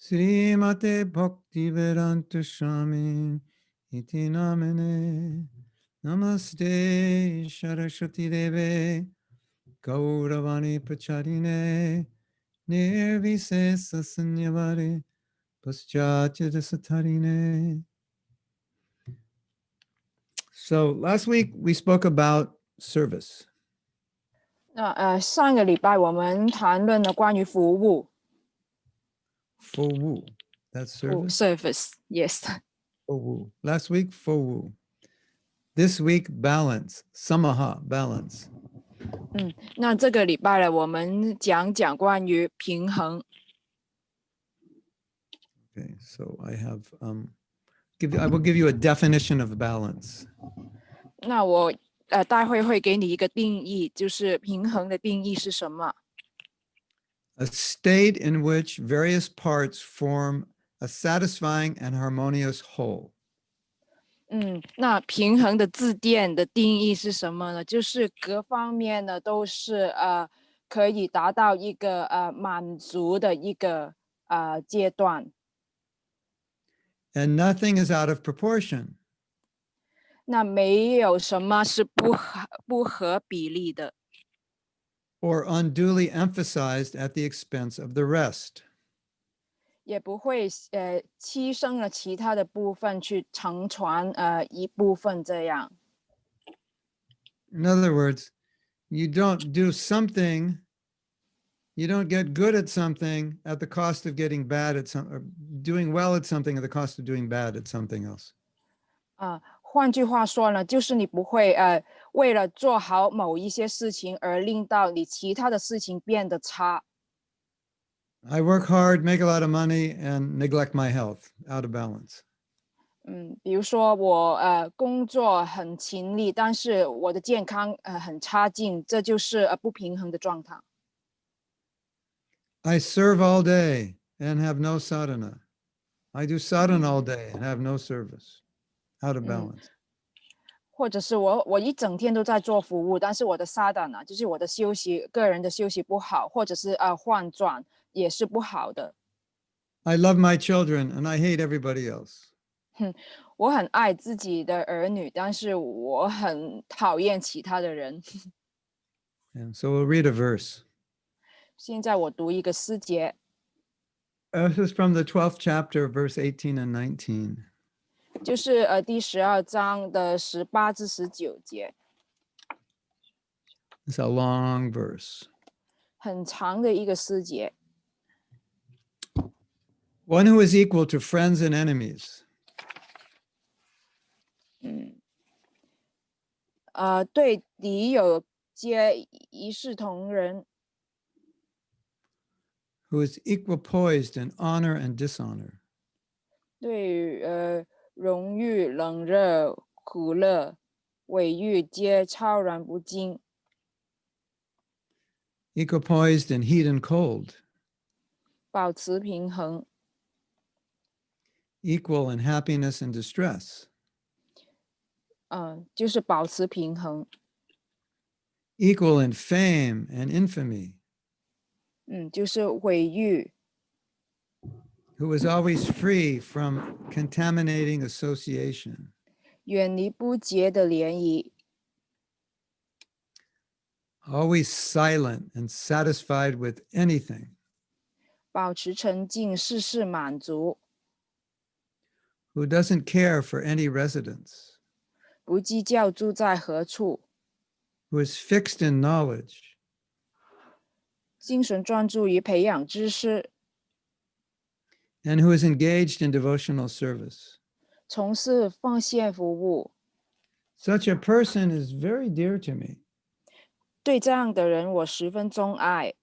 Srimate Bhaktivedanta Swami Iti Namine Namaste Saraswati Deve Gauravani Pacharine Nirvisesa Sanyavare Paschatya Satarine. So last week we spoke about service. 上个礼拜我们谈论了关于服务 Fowu. That's service? service, yes. Fowu. Last week, fowu. This week, balance. Samaha, balance. 那这个礼拜呢，我们讲关于平衡。 Okay, so I have, I will give you a definition of balance. 那我待会会给你一个定义，就是平衡的定义是什么？ A state in which various parts form a satisfying and harmonious whole. 那平衡的字典的定义是什么呢？就是各方面呢都是可以达到一个满足的一个阶段。 And nothing is out of proportion. 那没有什么是不合比例的。 Or unduly emphasized at the expense of the rest. 也不会牺牲了其他的部分去承传一部分这样。 In other words, you don't do something, you don't get good at something at the cost of getting bad at something, or doing well at something at the cost of doing bad at something else. 换句话说呢，就是你不会为了做好某一些事情而令到你其他的事情变得差。 I work hard, make a lot of money, and neglect my health, out of balance. 比如说我工作很勤力，但是我的健康很差劲，这就是不平衡的状态。 I serve all day and have no sadhana. I do sadhana all day and have no service, out of balance. 或者是我一整天都在做服务，但是我的sadhana就是我的休息，个人的休息不好，或者是换转也是不好的。 I love my children and I hate everybody else. 我很爱自己的儿女，但是我很讨厌其他的人。 And so we'll read a verse. 现在我读一个诗节， This is from the 12th chapter, verse 18 and 19. 就是第12章的18至19节， It's a long verse. 很长的一个诗节。 One who is equal to friends and enemies. 对敌友皆一视同仁， Who is equipoised in honor and dishonor. 对于荣誉、冷热、苦乐、伟誉皆超然不惊， Equipoised in heat and cold. 保持平衡， Equal in happiness and distress. 就是保持平衡， Equal in fame and infamy. 就是伟誉， Who is always free from contaminating association. 远离不洁的联谊， Always silent and satisfied with anything. 保持沉静，事事满足， Who doesn't care for any residence. 不计较住在何处， Who is fixed in knowledge. 精神专注于培养知识， And who is engaged in devotional service. 从事奉献服务。 Such a person is very dear to me. 对这样的人，我十分钟爱。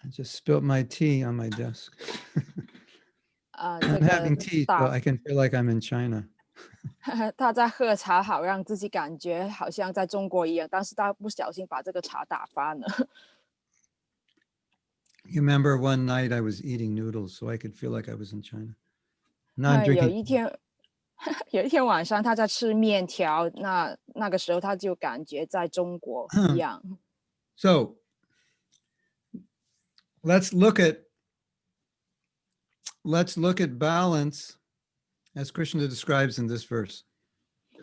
I just spilt my tea on my desk. 这 I'm having 个 tea, so I can feel like I'm in China. 他在喝茶，好让自己感觉好像在中国一样，但是他不小心把这个茶打翻了。 You remember one night I was eating noodles, so I could feel like I was in China. Now I'm 有 drinking. 一天，有一天晚上他在吃面条，那个时候他就感觉在中国一样。So let's look at balance as Krishna describes in this verse.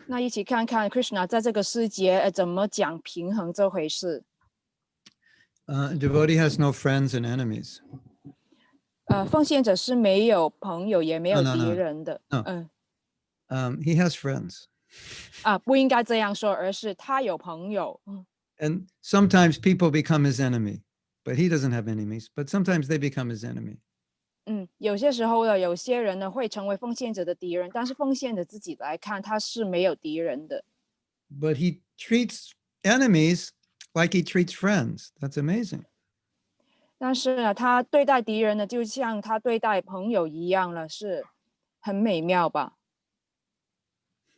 那一起看看 Krishna 在这个诗节怎么讲平衡这回事。Devotee has no friends and enemies. 奉献者是没有朋友也没有 No, no, 敌 no. 人的。 No. He has friends. 不应该这样说，而是他有朋友。And sometimes people become his enemy, but he doesn't have enemies, but sometimes they become his enemy. 有些时候呢，有些人呢会成为奉献者的敌人，但是奉献者自己来看，他是没有敌人的。But he treats enemies like he treats friends. That's amazing. 但是呢，他对待敌人呢，就像他对待朋友一样了，是很美妙吧？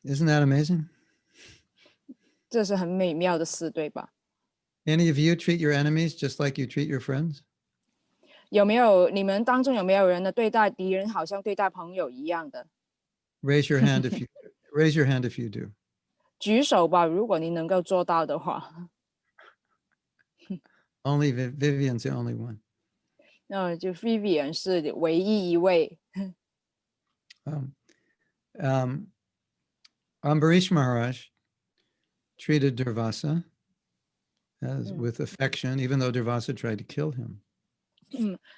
Isn't that amazing? 这是很美妙的事，对吧？ Any of you treat your enemies just like you treat your friends? 有没有你们当中有没有人呢对待敌人好像对待朋友一样的？ Raise your hand if you do. 举手吧，如果你能够做到的话。Only Vivian's the only one. 就 Vivian 是唯一一位。Ambarish Maharaj treated Durvasa with affection, even though Durvasa tried to kill him.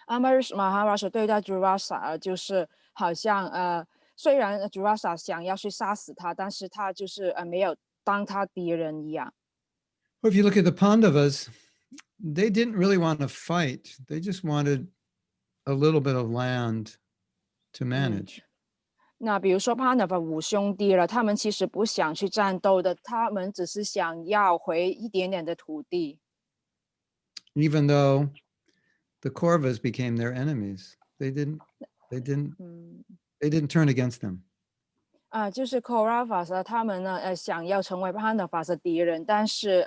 Ambarish Maharaj 对待 Durvasa 就是好像虽然 Durvasa 想要去杀死他，但是他就是没有当他敌人一样。 Well, if you look at the Pandavas, they didn't really want to fight. They just wanted a little bit of land to manage. 那比如说 Pandava 五兄弟了，他们其实不想去战斗的，他们只是想要回一点点的土地。 Even though the Kauravas became their enemies, they didn't turn against them. 就是 Kauravas 他们呢想要成为 Pandavas 的敌人，但是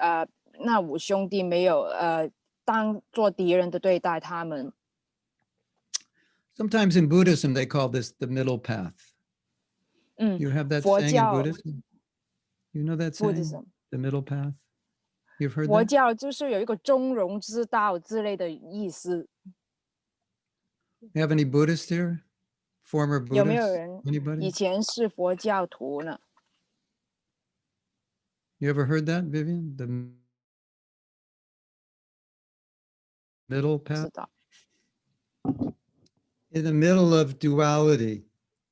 那五兄弟没有当做敌人的对待他们。 Sometimes in Buddhism, they call this the middle path. You have that 佛 saying in 教 Buddhism? You know that saying? Buddhism The middle path? You've heard 佛 that? 教就是有一个中庸之道之类的意思。 You have any Buddhists here? Former 有没有 Buddhists? 人 Anybody? 以前是佛教徒呢？ You ever heard that, Vivian? The middle 不知 path? 道。 In the middle of duality,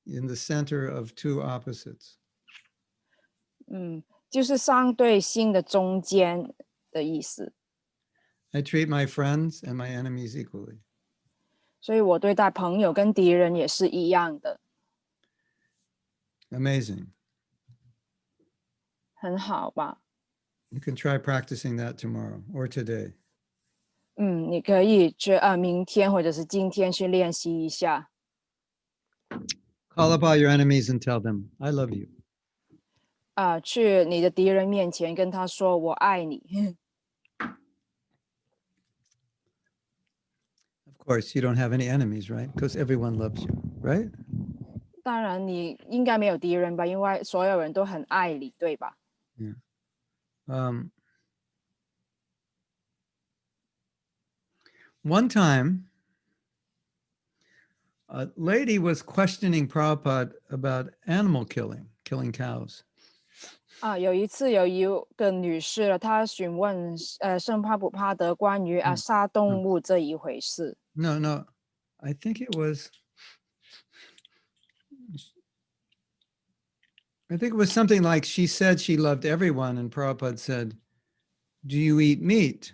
in the center of two opposites. 就是相对性的中间的意思。 I treat my friends and my enemies equally. 所以我对待朋友跟敌人也是一样的。 Amazing. 很好吧？ You can try practicing that tomorrow or today. 你可以去明天或者是今天去练习一下。 Call up all your enemies and tell them, I love you. 去你的敌人面前跟他说我爱你。 Of course, you don't have any enemies, right? Because everyone loves you, right? 当然你应该没有敌人吧，因为所有人都很爱你，对吧？ Yeah. One time, a lady was questioning Prabhupada about animal killing cows. 有一次有一个女士了，她询问圣帕普帕德关于杀动物这一回事。 No, I think it was something like she said she loved everyone, and Prabhupada said, "Do you eat meat?"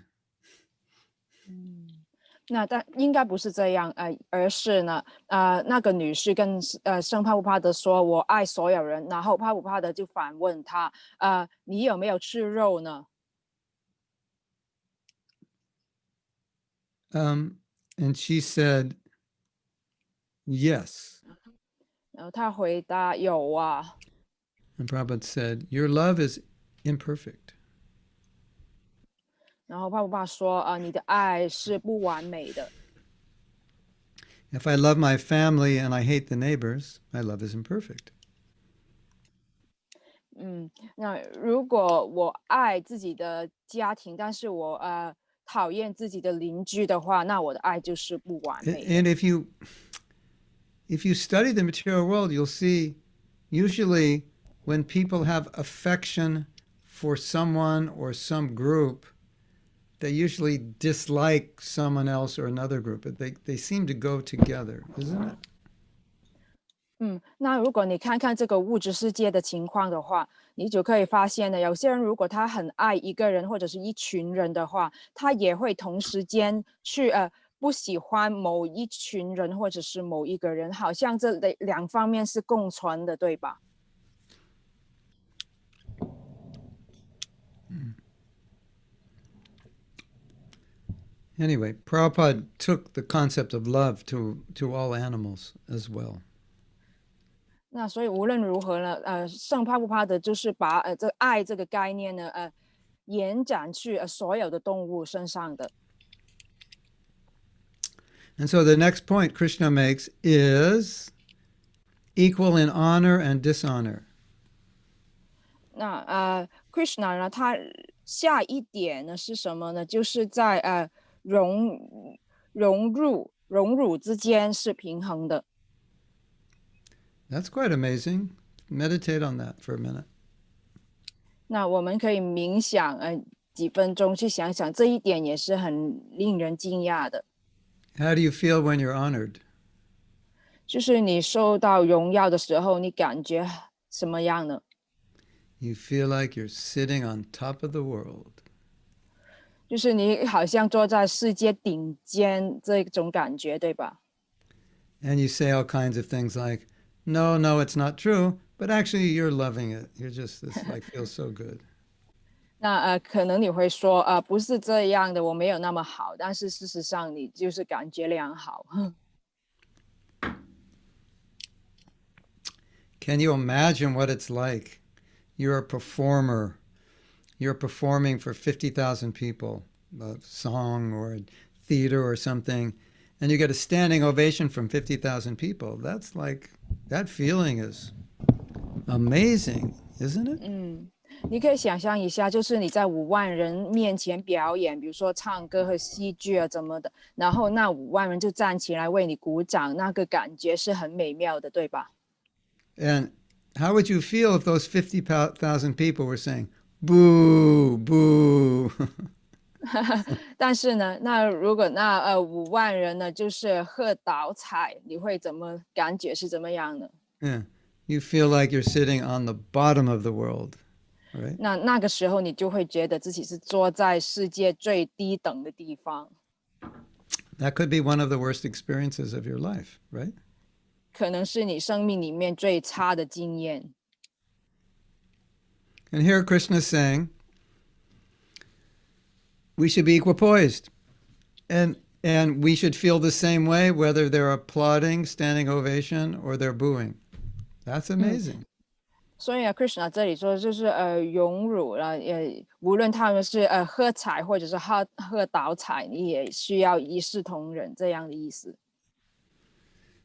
但应该不是这样，而是呢，那个女士跟圣帕普帕德说：“我爱所有人。”然后帕普帕德就反问她：“你有没有吃肉呢？” And she said, "Yes." 然后她回答：“有啊。” And Prabhupada said, "Your love is imperfect." 然后帕普帕说：“你的爱是不完美的。” If I love my family and I hate the neighbors, my love is imperfect. 那如果我爱自己的家庭，但是我讨厌自己的邻居的话，那我的爱就是不完美的。And if you study the material world, you'll see usually when people have affection for someone or some group, they usually dislike someone else or another group. They seem to go together, isn't it? 那如果你看看这个物质世界的情况的话，你就可以发现呢，有些人如果他很爱一个人或者是一群人的话，他也会同时间去不喜欢某一群人或者是某一个人，好像这两方面是共存的，对吧？Anyway, Prabhupada took the concept of love to all animals as well. 那所以无论如何呢，圣帕布帕的就是把这爱这个概念呢，延展去所有的动物身上的。And so the next point Krishna makes is equal in honor and dishonor. 那Krishna 呢，他下一点呢是什么呢？就是在荣辱之间是平衡的。That's quite amazing. Meditate on that for a minute. 那我们可以冥想几分钟去想想，这一点也是很令人惊讶的。How do you feel when you're honored? 就是你受到荣耀的时候，你感觉什么样呢？ You feel like you're sitting on top of the world. 就是你好像坐在世界顶尖这种感觉，对吧？ And you say all kinds of things like, no, no, it's not true. But actually, you're loving it. You're just, this like feels so good. 那可能你会说不是这样的，我没有那么好，但是事实上你就是感觉良好。Can you imagine what it's like? You're a performer. You're performing for 50,000 people, a song or a theater or something, and you get a standing ovation from 50,000 people. That's like, that feeling is amazing, isn't it? 你可以想象一下，就是你在5万人面前表演，比如说唱歌和戏剧啊怎么的，然后那5万人就站起来为你鼓掌，那个感觉是很美妙的，对吧？ And how would you feel if those 50,000 people were saying, boo, boo? 但是呢，那如果那5万人呢，就是喝倒彩，你会怎么感觉是怎么样呢？ Yeah. You feel like you're sitting on the bottom of the world, right? 那个时候你就会觉得自己是坐在世界最低等的地方， That could be one of the worst experiences of your life, right? 可能是你生命里面最差的经验。And here Krishna is saying we should be equipoised. And we should feel the same way whether they're applauding, standing ovation, or they're booing. That's amazing. 所以Krishna 这里说就是荣辱了，无论他们是喝彩或者是喝倒彩，你也需要一视同仁这样的意思。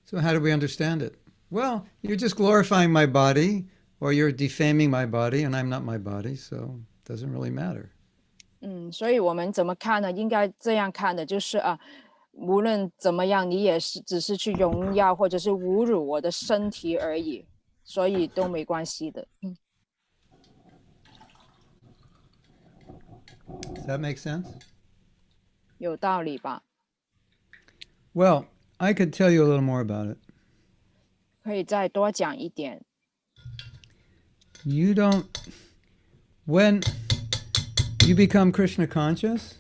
So how do we understand it? Well, you're just glorifying my body, or you're defaming my body, and I'm not my body, so it doesn't really matter. 所以我们怎么看呢？应该这样看的，就是无论怎么样，你也是只是去荣耀或者是侮辱我的身体而已，所以都没关系的。Does that make sense? 有道理吧？ Well, I could tell you a little more about it. 可以再多讲一点。 You don't, when you become Krishna conscious,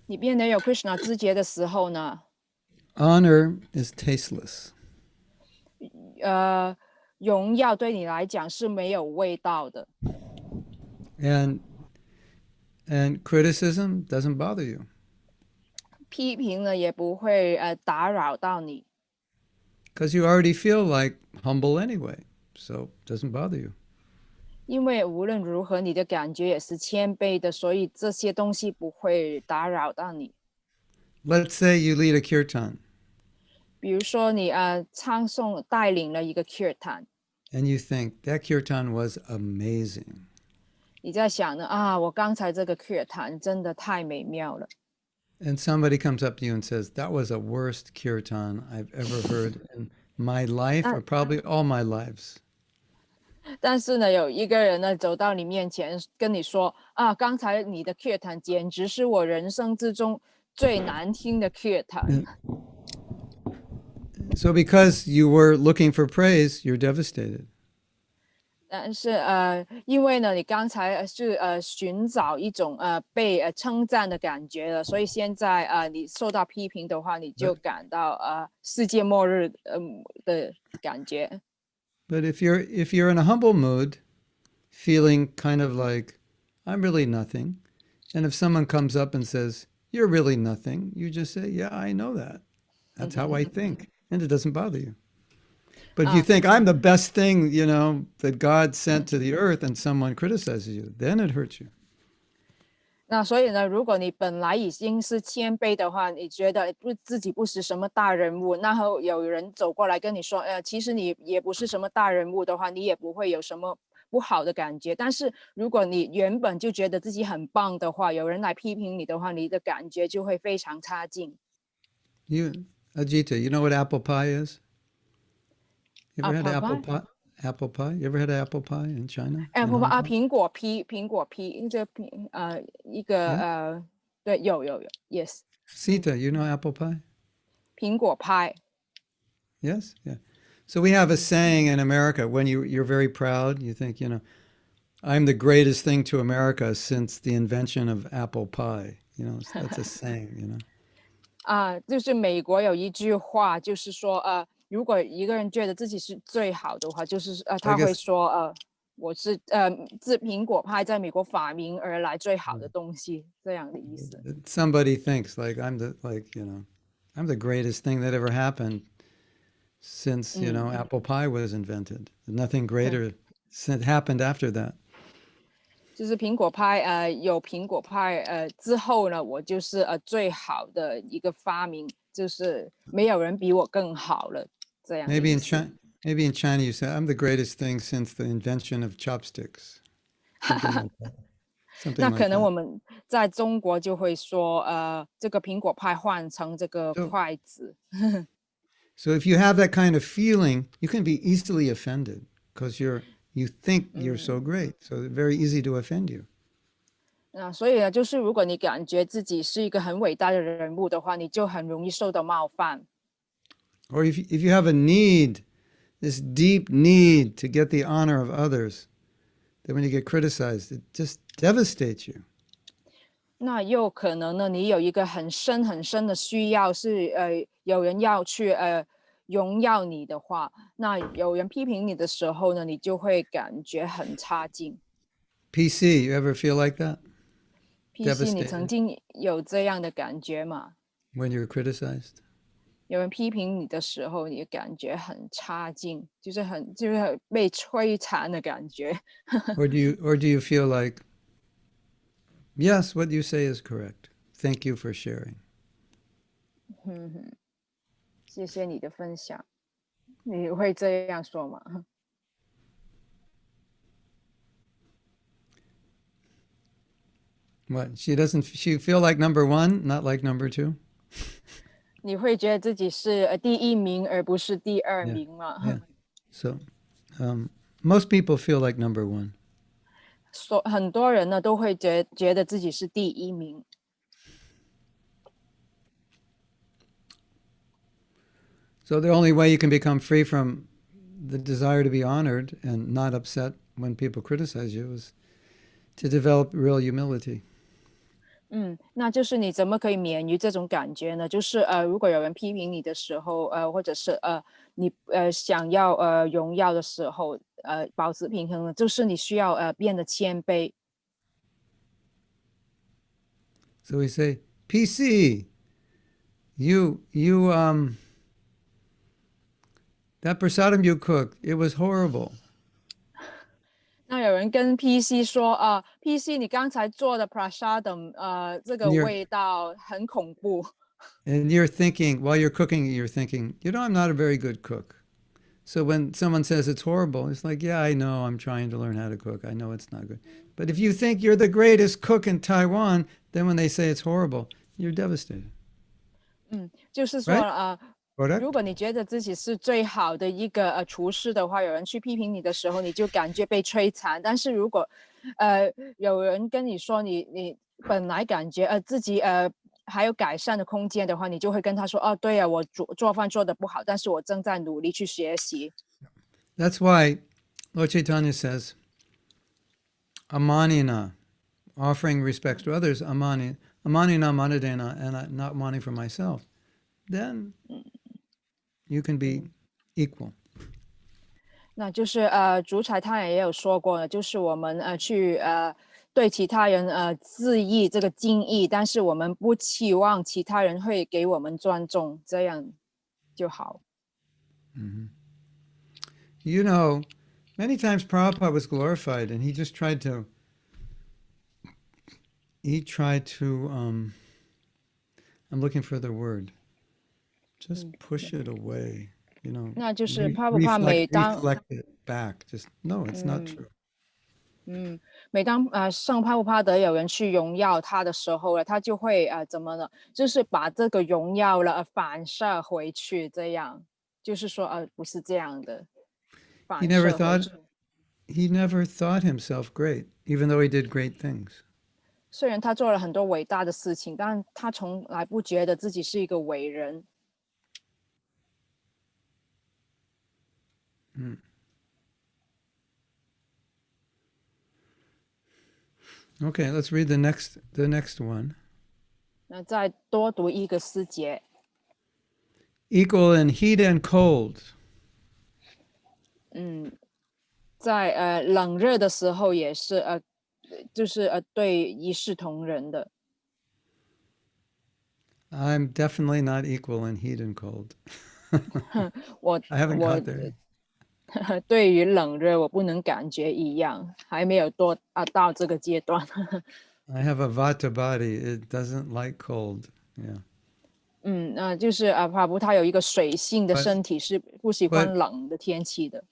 你变得有 Krishna 知觉的时候呢， honor is tasteless. 荣耀对你来讲是没有味道的， And criticism doesn't bother you. 批评呢也不会打扰到你， Because you already feel like humble anyway, so it doesn't bother you. 因为无论如何你的感觉也是谦卑的，所以这些东西不会打扰到你。 Let's say you lead a kirtan, 比如说你唱诵带领了一个 kirtan， and you think that kirtan was amazing. 你在想呢啊，我刚才这个课坛真的太美妙了。And somebody comes up to you and says, that was the worst kirtan I've ever heard in my life or 那 probably all my lives. 但是呢，有一个人呢走到你面前跟你说啊，刚才你的课坛简直是我人生之中最难听的课坛。So because you were looking for praise, you're devastated. 但是因为呢，你刚才是寻找一种被称赞的感觉了，所以现在你受到批评的话，你就 But 感到世界末日的感觉。but if you're in a humble mood, feeling kind of like I'm really nothing, and if someone comes up and says, you're really nothing, you just say, yeah, I know that. That's how I think. And it doesn't bother you. But if you 啊，think I'm the best thing, that God sent to the earth and someone criticizes you, then it hurts you. 那所以呢，如果你本来已经是谦卑的话，你觉得自己不是什么大人物，然后有人走过来跟你说，其实你也不是什么大人物的话，你也不会有什么不好的感觉。但是如果你原本就觉得自己很棒的话，有人来批评你的话，你的感觉就会非常差劲。Ajita, you know what apple pie is? You ever had Apple apple pie，pie? Apple pie? You ever had apple pie in China, in 不 Hong 啊，Kong? 苹果批，这一个Yeah? 对，有，yes，嗯，Sita, you know apple pie? 苹果派。Yes? Yeah. So we have a saying in America when you're very proud, you think, I'm the greatest thing to America since the invention of apple pie. That's a saying. 就是美国有一句话，就是说，如果一个人觉得自己是最好的话，就是I 他会 guess 说，我是自苹果派在美国发明而来最好的东西，这样的意思。somebody thinks like I'm the greatest thing that ever happened since, 嗯，apple pie was invented. Nothing 对，greater happened after that. 就是苹果派，有苹果派，之后呢，我就是最好的一个发明，就是没有人比我更好了，这样的 Maybe 意 in 思。China, maybe in China you say, I'm the greatest thing since the invention of chopsticks. Something like that. 那 Something 可 like 能 that. 我们在中国就会说，这个苹果派换成这个 So, 筷子。so if you have that kind of feeling, you can be easily offended because you think you're so 嗯，great. So it's very easy to offend you. 那所以呢，就是如果你感觉自己是一个很伟大的人物的话，你就很容易受到冒犯。Or if you have a need, this deep need to get the honor of others, then when you get criticized, it just devastates you. 那又可能呢，你有一个很深很深的需要，是有人要去荣耀你的话，那有人批评你的时候呢，你就会感觉很差劲。PC, you ever feel like that? PC，你曾 Devastated 经有这样的感觉吗？when you're criticized? 有人批评你的时候，你感觉很差劲，就是很被摧残的感觉。Or do you feel like, yes, what you say is correct. Thank you for sharing. 哼哼，谢谢你的分享。你会这样说吗？What? She feel like number one, not like number two? 你会觉得自己是第一名而不是第二 Yeah. 名吗？Yeah. So, most people feel like number one. 很多人呢都会觉得自己是第一名。So the only way you can become free from the desire to be honored and not upset when people criticize you is to develop real humility. 那就是你怎么可以免于这种感觉呢？就是如果有人批评你的时候，或者是你想要荣耀的时候，保持平衡呢，就是你需要变得谦卑。So we say, PC, you that prasadam you cooked, it was horrible. 那有人跟 PC 说PC 你刚才做的 prasadam，这 And 个味道很恐怖。you're thinking while you're cooking, you're thinking, I'm not a very good cook. So when someone says it's horrible, it's like, yeah, I know I'm trying to learn how to cook. I know it's not good. But if you think you're the greatest cook in Taiwan, then when they say it's horrible, you're devastated. 就是说 Right? 如 Correct? 果你觉得自己是最好的一个厨师的话，有人去批评你的时候，你就感觉被摧残。但是如果有人跟你说你本来感觉自己还有改善的空间的话，你就会跟他说哦，对呀，我做饭做的不好，但是我正在努力去学习。That's why Lord Chaitanya says, Amanina, offering respects to others, amanina manadena, and not wanting for myself. Then you can be equal. 那就是主宰他也有说过呢，就是我们去对其他人自意这个敬意，但是我们不期望其他人会给我们尊重，这样就好。You know, many times Prabhupada was glorified, and he just tried to. I'm looking for the word. Just push it away. You know, 那就是怕不怕每当 reflect it back. Just no, it's not true. 每当圣帕布帕德有人去荣耀他的时候了，他就会怎么呢？就是把这个荣耀了反射回去，这样就是说不是这样的， He 反 never 射回 thought 去。he never thought himself great, even though he did great things. 虽然他做了很多伟大的事情，但他从来不觉得自己是一个伟人。Okay, let's read the next one. 那再多读一个诗节， Equal in heat and cold. 在冷热的时候也是就是对一视同仁的。I'm definitely not equal in heat and cold. 我 I haven't 我 got there. 对于冷热我不能感觉一样，还没有到这个阶段。I have a vata body. It doesn't like cold. Yeah. 就是帕布他有一个水性的 But 身体，是不喜 but 欢冷的天气的。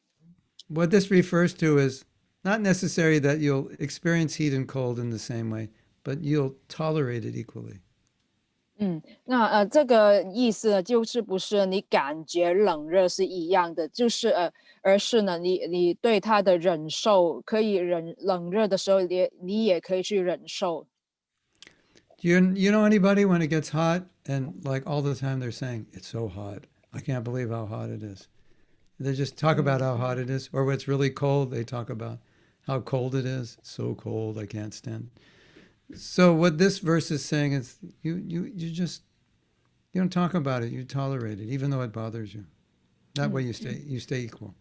what this refers to is not necessary that you'll experience heat and cold in the same way, but you'll tolerate it equally. 那这个意思呢，就是不是你感觉冷热是一样的，就是而是呢，你对它的忍受，可以冷热的时候，你也可以去忍受。Do you know anybody when it gets hot and like all the time they're saying it's so hot. I can't believe how hot it is. They just talk about how hot it is, or when it's really cold, they talk about how cold it is. It's so cold, I can't stand. So what this verse is saying is you don't talk about it, you tolerate it, even though it bothers you. That way you stay equal.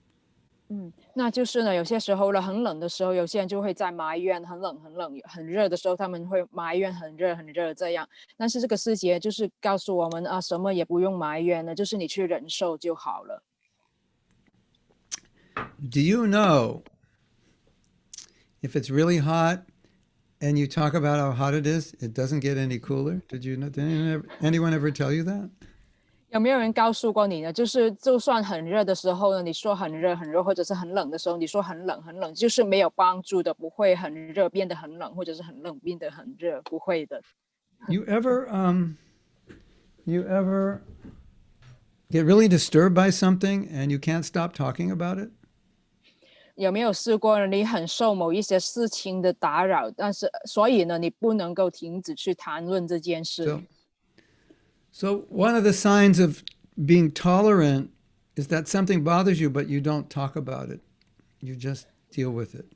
那就是呢，有些时候呢，很冷的时候，有些人就会在埋怨很冷、很冷；很热的时候，他们会埋怨很热、很热这样。但是这个诗节就是告诉我们什么也不用埋怨了，就是你去忍受就好了。Do you know if it's really hot and you talk about how hot it is, it doesn't get any cooler? Did anyone ever tell you that? 有没有人告诉过你呢？就是就算很热的时候呢，你说很热很热，或者是很冷的时候，你说很冷很冷，就是没有帮助的，不会很热变得很冷，或者是很冷变得很热，不会的。You ever get really disturbed by something and you can't stop talking about it? 有没有试过呢？你很受某一些事情的打扰，但是所以呢，你不能够停止去谈论这件事。So one of the signs of being tolerant is that something bothers you, but you don't talk about it. You just deal with it.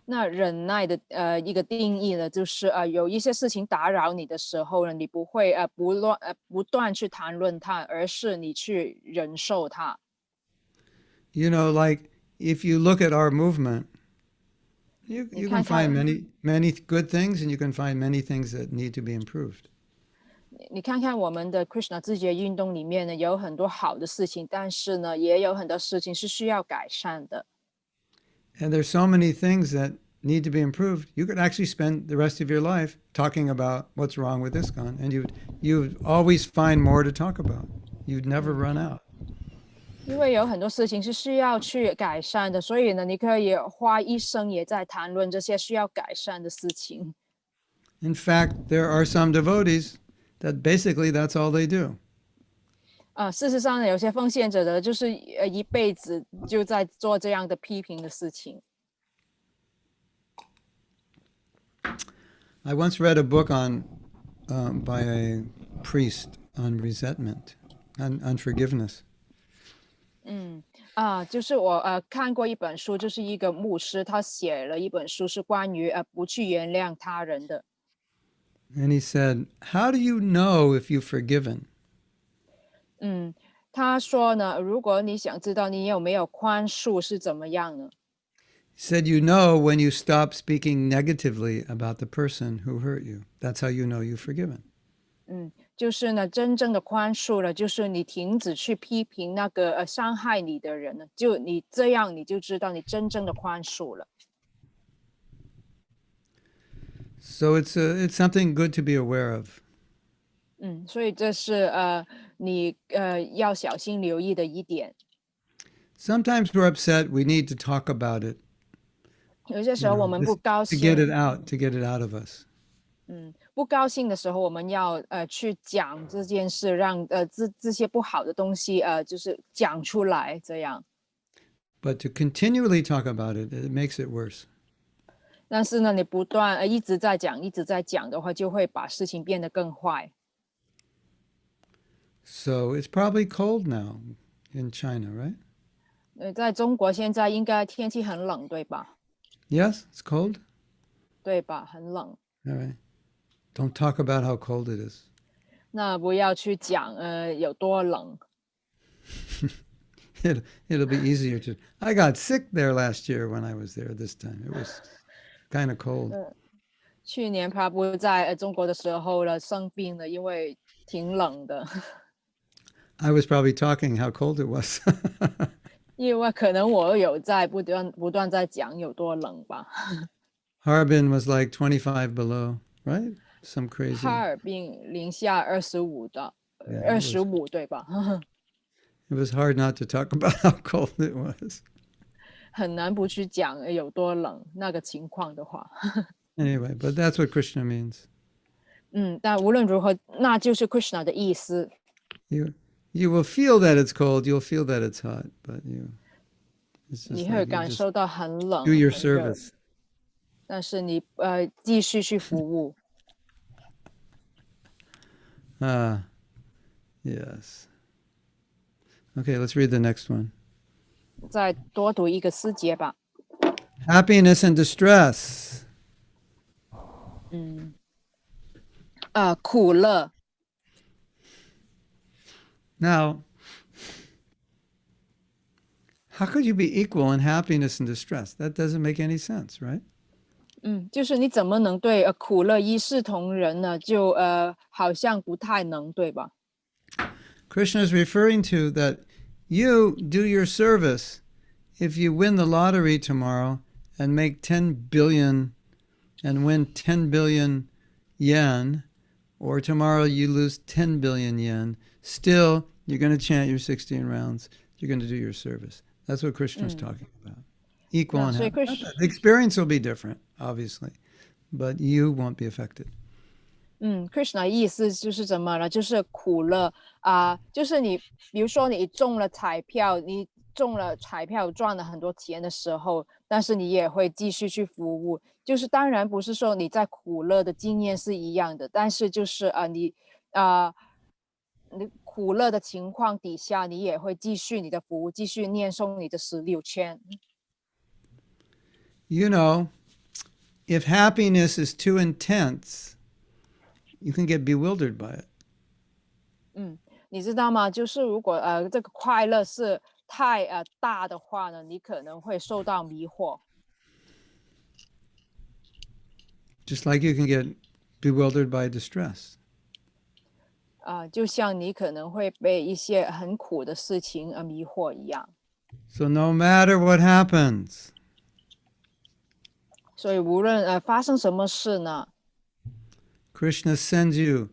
那忍耐的一个定义呢，就是有一些事情打扰你的时候呢，你不会不断去谈论它，而是你去忍受它。You know, like if you look at our movement, you can find many good things, and you can find many things that need to be improved. 你看看我们的 Krishna 自觉运动里面呢，有很多好的事情，但是呢，也有很多事情是需要改善的。And there's so many things that need to be improved. You could actually spend the rest of your life talking about what's wrong with ISKCON, and you'd always find more to talk about. You'd never run out. 因为有很多事情是需要去改善的，所以呢，你可以花一生也在谈论这些需要改善的事情。In fact, there are some devotees that basically that's all they do. 事实上呢，有些奉献者的就是一辈子就在做这样的批评的事情。I once read a book by a priest on resentment, on unforgiveness. 就是我看过一本书，就是一个牧师他写了一本书，是关于不去原谅他人的。And he said, "How do you know if you've forgiven?" 嗯，他说呢，如果你想知道你有没有宽恕是怎么样呢？He said, "You know when you stop speaking negatively about the person who hurt you. That's how you know you've forgiven." 就是呢，真正的宽恕了，就是你停止去批评那个伤害你的人了，就你这样，你就知道你真正的宽恕了。So it's something good to be aware of. 所以这是你要小心留意的一点。Sometimes we're upset. We need to talk about it, 有些时候我们不 just 高 to get it 兴，out, to get it out of us. 不高兴的时候，我们要去讲这件事，让这些不好的东西就是讲出来，这样。But to continually talk about it, it makes it worse. 但是呢，你不断一直在讲，一直在讲的话，就会把事情变得更坏。So it's probably cold now in China, right? 在中国现在应该天气很冷，对吧？Yes, it's cold. 对吧？很冷。All right. Don't talk about how cold it is. 那不要去讲有多冷。It'll be easier to. I got sick there last year when I was there this time. It was kind of cold. 去年他不在中国的时候了，生病了，因为挺冷的。I was probably talking how cold it was. 因为可能我有在不断在讲有多冷吧。Harbin was like 25 below, right? Some 哈 crazy. 尔滨零下25的 Yeah, 25，对吧？it was hard not to talk about how cold it was. 很难不去讲有多冷那个情况的话。Anyway, but that's what Krishna means. 但无论如何，那就是 Krishna 的意思。You will feel that it's cold. You'll feel that it's hot, but it's just 你 like 会 you 感 just 受到很冷、 do your 很热， service. 但是你继续去服务。Yes. Okay, let's read the next one. 再多读一个诗节吧。Happiness and distress. 苦乐。Now, how could you be equal in happiness and distress? That doesn't make any sense, right? 就是你怎么能对苦乐一视同仁呢？就好像不太能，对吧？ Krishna is referring to that you do your service if you win the lottery tomorrow and make 10 billion and win 10 billion yen, or tomorrow you lose 10 billion yen, still you're going to chant your 16 rounds. You're going to do your service. That's what Krishna is talking about. Equal and so happy. The experience will be different, obviously, but you won't be affected. Krishna 意思就是怎么了？就是苦乐就是你，比如说你中了彩票，你中了彩票赚了很多钱的时候，但是你也会继续去服务。就是当然不是说你在苦乐的经验是一样的，但是就是你苦乐的情况底下，你也会继续你的服务，继续念诵你的16圈。You know, if happiness is too intense, you can get bewildered by it. 你知道吗？就是如果这个快乐是太大的话呢，你可能会受到迷惑。Just like you can get bewildered by distress. 就像你可能会被一些很苦的事情迷惑一样。So no matter what happens, 所以无论发生什么事呢， Krishna sends you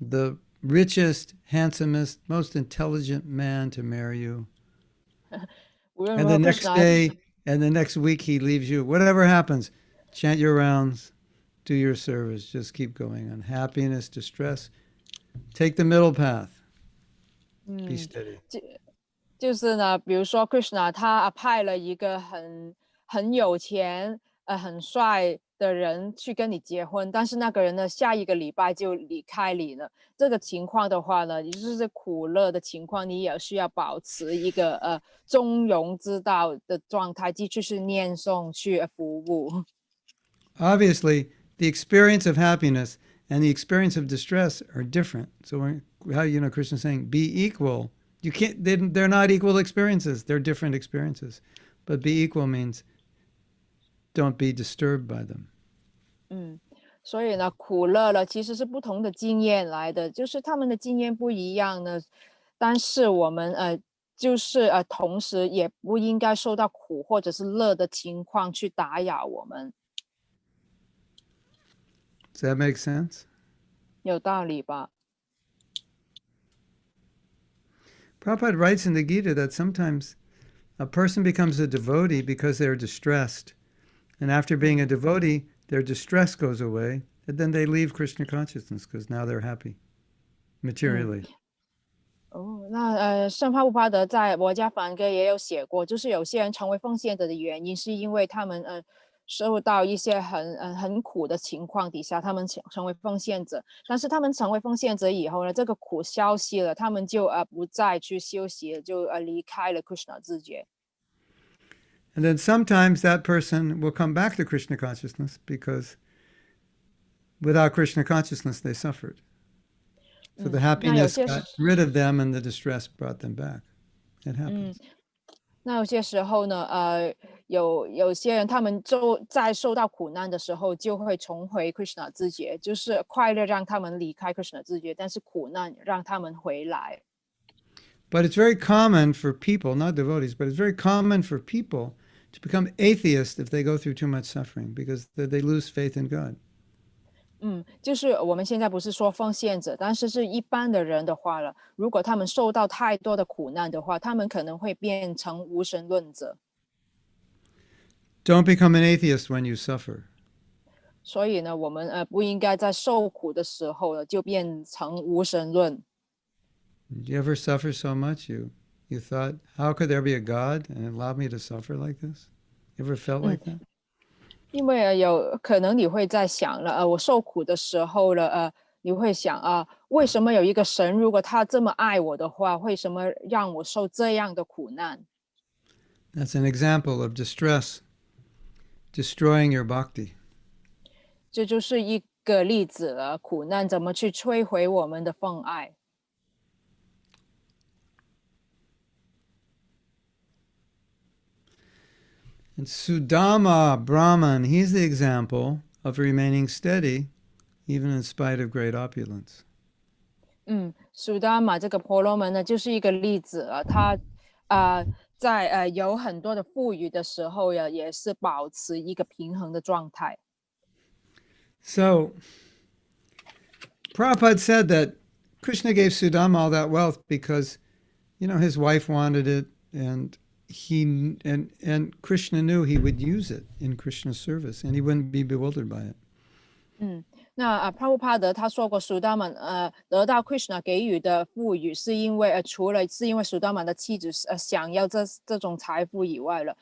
the richest, handsomest, most intelligent man to marry you. 无论 And 如 the 何 next ，Krishna day and the next week he leaves you. Whatever happens, chant your rounds, do your service. Just keep going on. Happiness, distress. Take the middle path. Be 嗯，steady. 就就是呢，比如说 Krishna 他派了一个很有钱很帅的人去跟你结婚，但是那个人呢下一个礼拜就离开你了。这个情况的话呢，也就是苦乐的情况，你也需要保持一个中庸之道的状态，继续是念诵去服务。Obviously, the experience of happiness and the experience of distress are different. So how Krishna's saying be equal. You can't. They're not equal experiences. They're different experiences. But be equal means don't be disturbed by them. 嗯，所以呢，苦乐了其实是不同的经验来的，就是他们的经验不一样呢，但是我们就是同时也不应该受到苦或者是乐的情况去打扰我们，Does that make sense? 有道理吧？Prabhupada writes in the Gita that sometimes a person becomes a devotee because they're distressed. And after being a 嗯 devotee, their distress goes away. And then they leave Krishna consciousness because now they're happy 嗯。materially. 哦，那圣帕布帕德在《摩家梵歌》也有写过，就是有些人成为奉献者的原因，是因为他们受到一些很苦的情况底下，他们成为奉献者。但是他们成为奉献者以后呢，这个苦消息了，他们就不再去休息，就离开了 Krishna 自觉。And then sometimes that person will come back to Krishna consciousness because without Krishna consciousness, they suffered. So the 那有 happiness 些是 got rid of them and the distress brought them back. It 嗯，happens. 那有些时候呢，有些人他们就在受到苦难的时候，就会重回 Krishna 自觉，就是快乐让他们离开 Krishna 自觉，但是苦难让他们回来。But it's very common for people, not devotees, but it's very common for people to become atheists if they go through too much suffering because they lose faith in God. 就是我们现在不是说奉献者，但是是一般的人的话了，如果他们受到太多的苦难的话，他们可能会变成无神论者。Don't become an atheist when you suffer. 所以呢，我们不应该在受苦的时候呢就变成无神论。Did you ever suffer so much you thought, how could there be a God and allow me to suffer like this? You ever felt 嗯，like that? 因为有可能你会在想了，我受苦的时候了，你会想为什么有一个神，如果他这么爱我的话，为什么让我受这样的苦难？That's an example of distress destroying your bhakti. 这就是一个例子了，苦难怎么去摧毁我们的奉爱。And Sudama Brahman, he's the example of remaining steady even in spite of great opulence. 苏达玛这个婆罗门呢，就是一个例子了。他在有很多的富裕的时候呀，也是保持一个平衡的状态。So Prabhupada said that Krishna gave Sudama all that wealth because, his wife wanted it and and Krishna knew he would use it in Krishna's service and he wouldn't be bewildered by it. 那帕布帕德他说过，苏达玛得到 Krishna 给予的富裕，是因为除了是因为苏达玛的妻子想要这种财富以外了，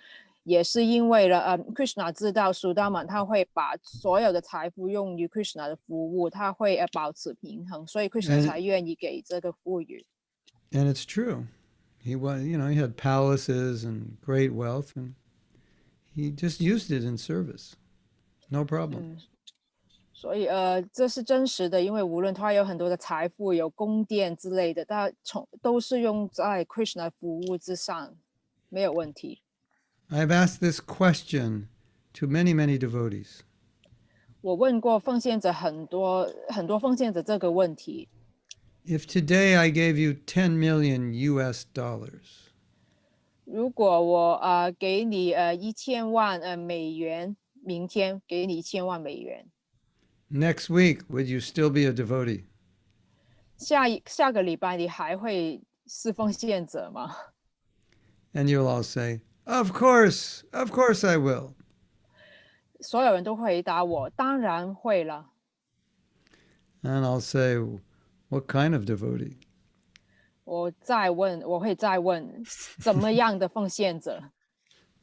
也是因为了Krishna 知道苏达玛他会把所有的财富用于 Krishna 的服务，他会保持平衡，所以 Krishna 才 And 愿意给这个富裕。and it's true. He was, he had palaces and great wealth and he just used it in service. No problem. 嗯，所以这是真实的，因为无论他有很多的财富，有宫殿之类的，他都是用在 Krishna 服务之上，没有问题。I've asked this question to many, many devotees. 我问过奉献者很多很多奉献者这个问题。If today I gave you 10 million US dollars, 如果我给你1000万美元，明天给你1000万美元，next week, would you still be a devotee? 下个礼拜你还会是奉献者吗？ And you'll all say, of course I will. 所有人都回答我，当然会了。And I'll say, what kind of devotee? 我会再问，怎么样的奉献者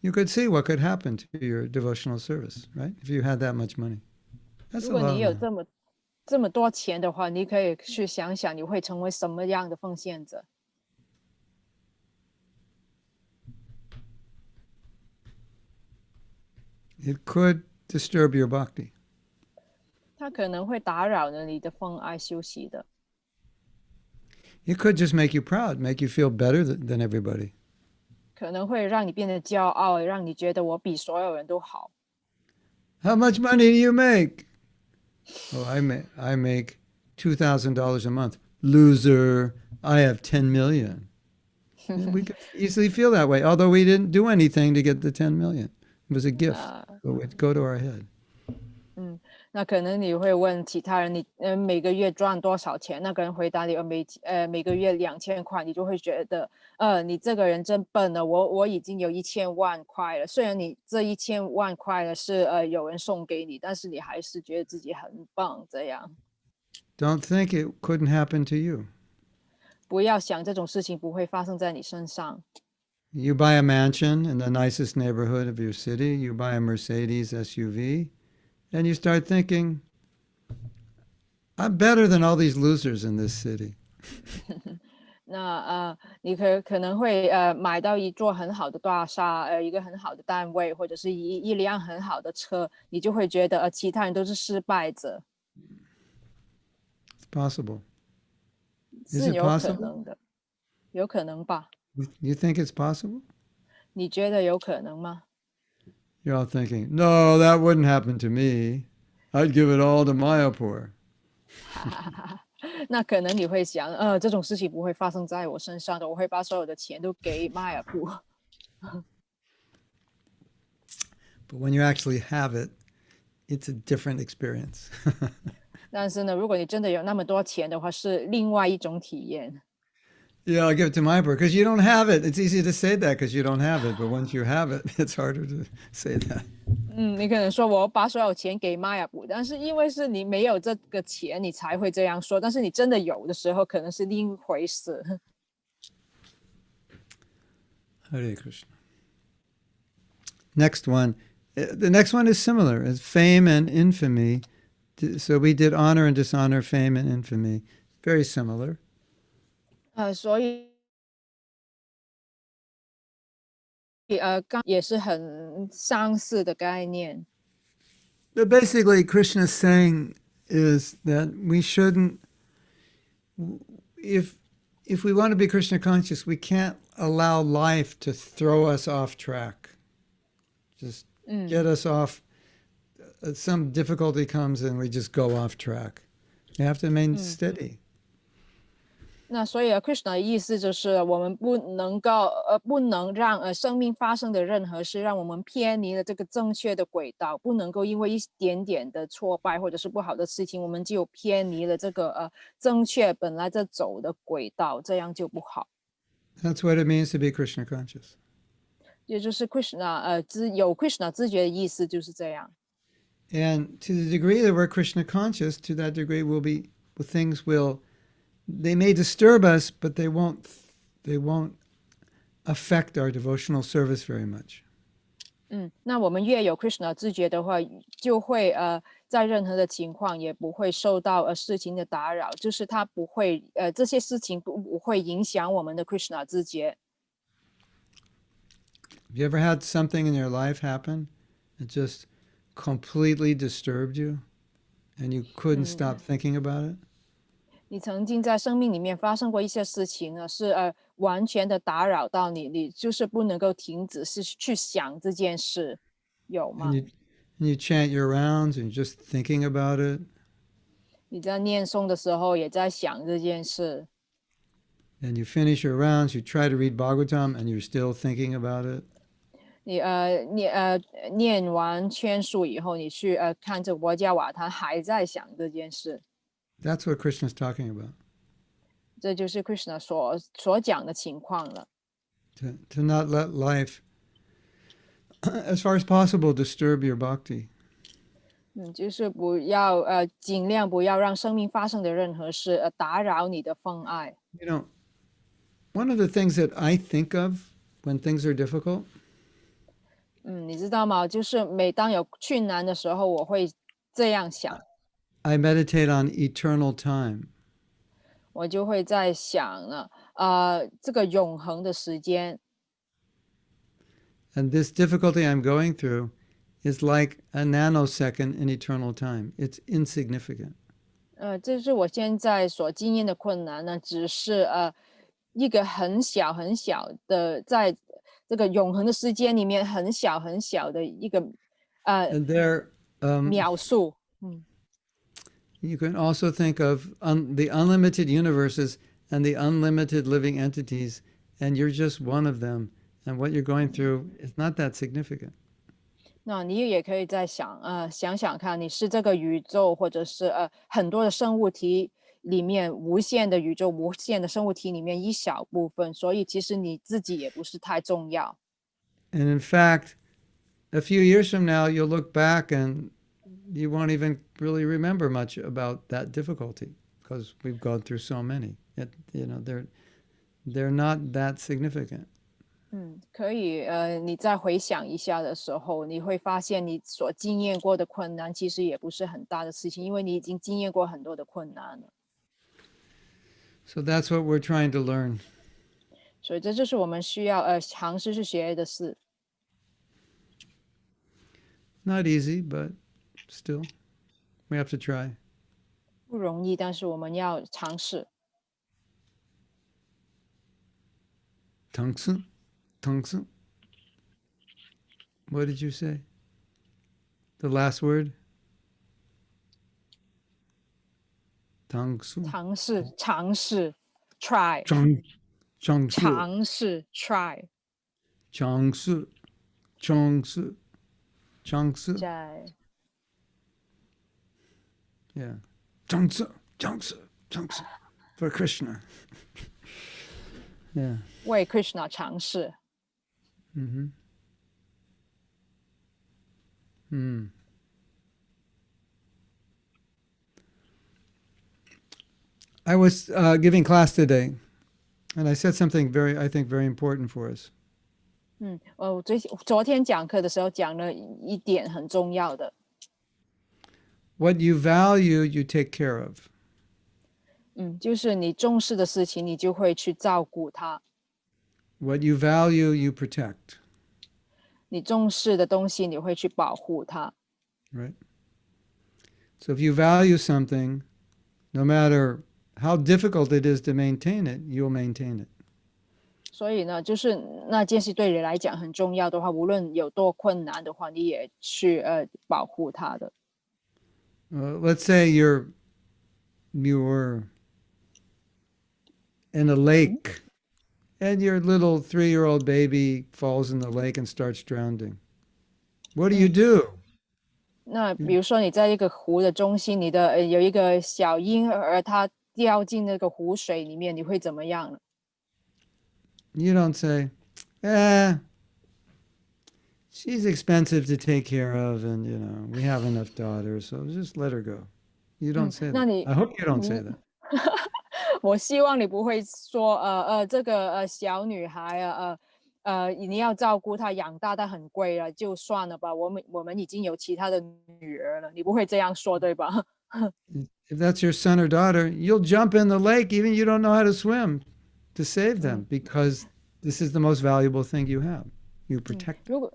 ？You could see what could happen to your devotional service, right? If you had that much money. That's 如 a 果 lot 你 of 有 money. 这么多钱的话，你可以去想想，你会成为什么样的奉献者？It could disturb your bhakti. 它可能会打扰了你的奉爱修习的， It could just make you proud, make you feel better than everybody. 可能会让你变得骄傲，让你觉得我比所有人都好。How much money do you make? Oh, I make $2,000 a month. Loser, I have 10 million. We could easily feel that way, although we didn't do anything to get the 10 million. It was a gift. 那 It would go to our head. 那可能你会问其他人，你每个月赚多少钱？那个人回答你，每个月2000块，你就会觉得，你这个人真笨了，我已经有1000万块了。虽然你这1000万块呢是有人送给你，但是你还是觉得自己很棒。这样 Don't think it couldn't happen to you. 不要想这种事情不会发生在你身上。You buy a mansion in the nicest neighborhood of your city, you buy a Mercedes SUV, and you start thinking, I'm better than all these losers in this city. 那你可能会买到一座很好的大厦，一个很好的单位，或者是一辆很好的车，你就会觉得其他人都是失败者， It's possible. Is 是 it 有可 possible? 能的，有可能吧？You think it's possible? 你觉得有可能吗？ You're all thinking, no, that wouldn't happen to me. I'd give it all to Mayapur. 那可能你会想，这种事情不会发生在我身上的，我会把所有的钱都给迈尔布。But when you actually have it, it's a different experience. 但是呢，如果你真的有那么多钱的话，是另外一种体验。Yeah, I'll give it to Mayapur because you don't have it. It's easy to say that because you don't have it. But once you have it, it's harder to say that. 你可能说我把所有钱给玛雅布，但是因为是你没有这个钱，你才会这样说。但是你真的有的时候，可能是另一回事。Hare Krishna. Next one. The next one is similar. It's fame and infamy. So we did honor and dishonor, fame and infamy. Very similar. 所以刚也是很相似的概念。 But basically, Krishna's saying is that we shouldn't, if we want to be Krishna conscious, we can't allow life to throw us off track. Just get us off. Some difficulty comes and we just go off track. You have to remain steady. 那所以Krishna 的意思就是，我们不能让生命发生的任何事让我们偏离了这个正确的轨道，不能够因为一点点的挫败或者是不好的事情，我们就偏离了这个正确本来在走的轨道，这样就不好。 That's what it means to be Krishna conscious. 也就是 Krishna 有 Krishna 知觉的意思就是这样。 And to the degree that we're Krishna conscious, to that degree they may disturb us, but they won't affect our devotional service very much. 那我们越有 Krishna 知觉的话，就会在任何的情况也不会受到事情的打扰，就是它不会这些事情不会影响我们的 Krishna 知觉。 Have you ever had something in your life happen that just completely disturbed you and you couldn't stop thinking about it? 你曾经在生命里面发生过一些事情呢，是完全的打扰到你，你就是不能够停止是去想这件事，有吗？ And you chant your rounds and you're just thinking about it. 你在念诵的时候也在想这件事， And you finish your rounds, you try to read Bhagavatam and you're still thinking about it. 你念完圈数以后，你去看这个博伽瓦，他还在想这件事， That's what Krishna's talking about. 这就是 Krishna 所讲的情况了。to not let life, as far as possible, disturb your bhakti. 就是不要尽量不要让生命发生的任何事打扰你的奉爱。You know, one of the things that I think of when things are difficult 你知道吗？就是每当有困难的时候，我会这样想， I meditate on eternal time. 我就会在想呢，这个永恒的时间， And this difficulty I'm going through is like a nanosecond in eternal time. It's insignificant. 这是我现在所经验的困难呢，只是一个很小很小的，在这个永恒的时间里面很小很小的一个And there, 秒数。you can also think of the unlimited universes and the unlimited living entities, and you're just one of them. And what you're going through is not that significant. 那你也可以在想想看，你是这个宇宙，或者是很多的生物体里面无限的宇宙、无限的生物体里面一小部分，所以其实你自己也不是太重要。And in fact, a few years from now, you'll look back and you won't even really remember much about that difficulty because we've gone through so many. They're not that significant. 可以你再回想一下的时候，你会发现你所经验过的困难其实也不是很大的事情，因为你已经经验过很多的困难了。So that's what we're trying to learn. 所以这就是我们需要尝试去学的事。Not easy, but still, we have to try. 不容易，但是我们要尝试。Tungsu, tungsu. What did you say? The last word? Tungsu. 尝试 try Changsu. 尝试 try Changsu. Changsu. Changsu. 在 Yeah. Changsu. Changsu. Changsu. For Krishna. Yeah. 为 Krishna 尝试。Mm-hmm. Hmm. I was giving class today, and I said something I think, very important for us. 我昨天讲课的时候讲了一点很重要的， What you value, you take care of. 就是你重视的事情，你就会去照顾它； What you value, you protect. 你重视的东西，你会去保护它。 Right? So if you value something, no matter how difficult it is to maintain it, you'll maintain it. 所以呢，就是那件事对你来讲很重要的话，无论有多困难的话，你也去保护它的。Let's say you're in a lake, and your little 3-year-old baby falls in the lake and starts drowning. What do you do? 那比如说你在一个湖的中心，你的有一个小婴儿，他掉进那个湖水里面，你会怎么样呢？ You don't say, she's expensive to take care of, and we have enough daughters, so just let her go. You don't say 那 that. 你 I hope you don't say that. 我希望你不会说这个小女孩你要照顾她养大，她很贵了，就算了吧。我们已经有其他的女儿了，你不会这样说对吧？ If that's your son or daughter, you'll jump in the lake even you don't know how to swim to save them because this is the most valuable thing you have. You protect. 如果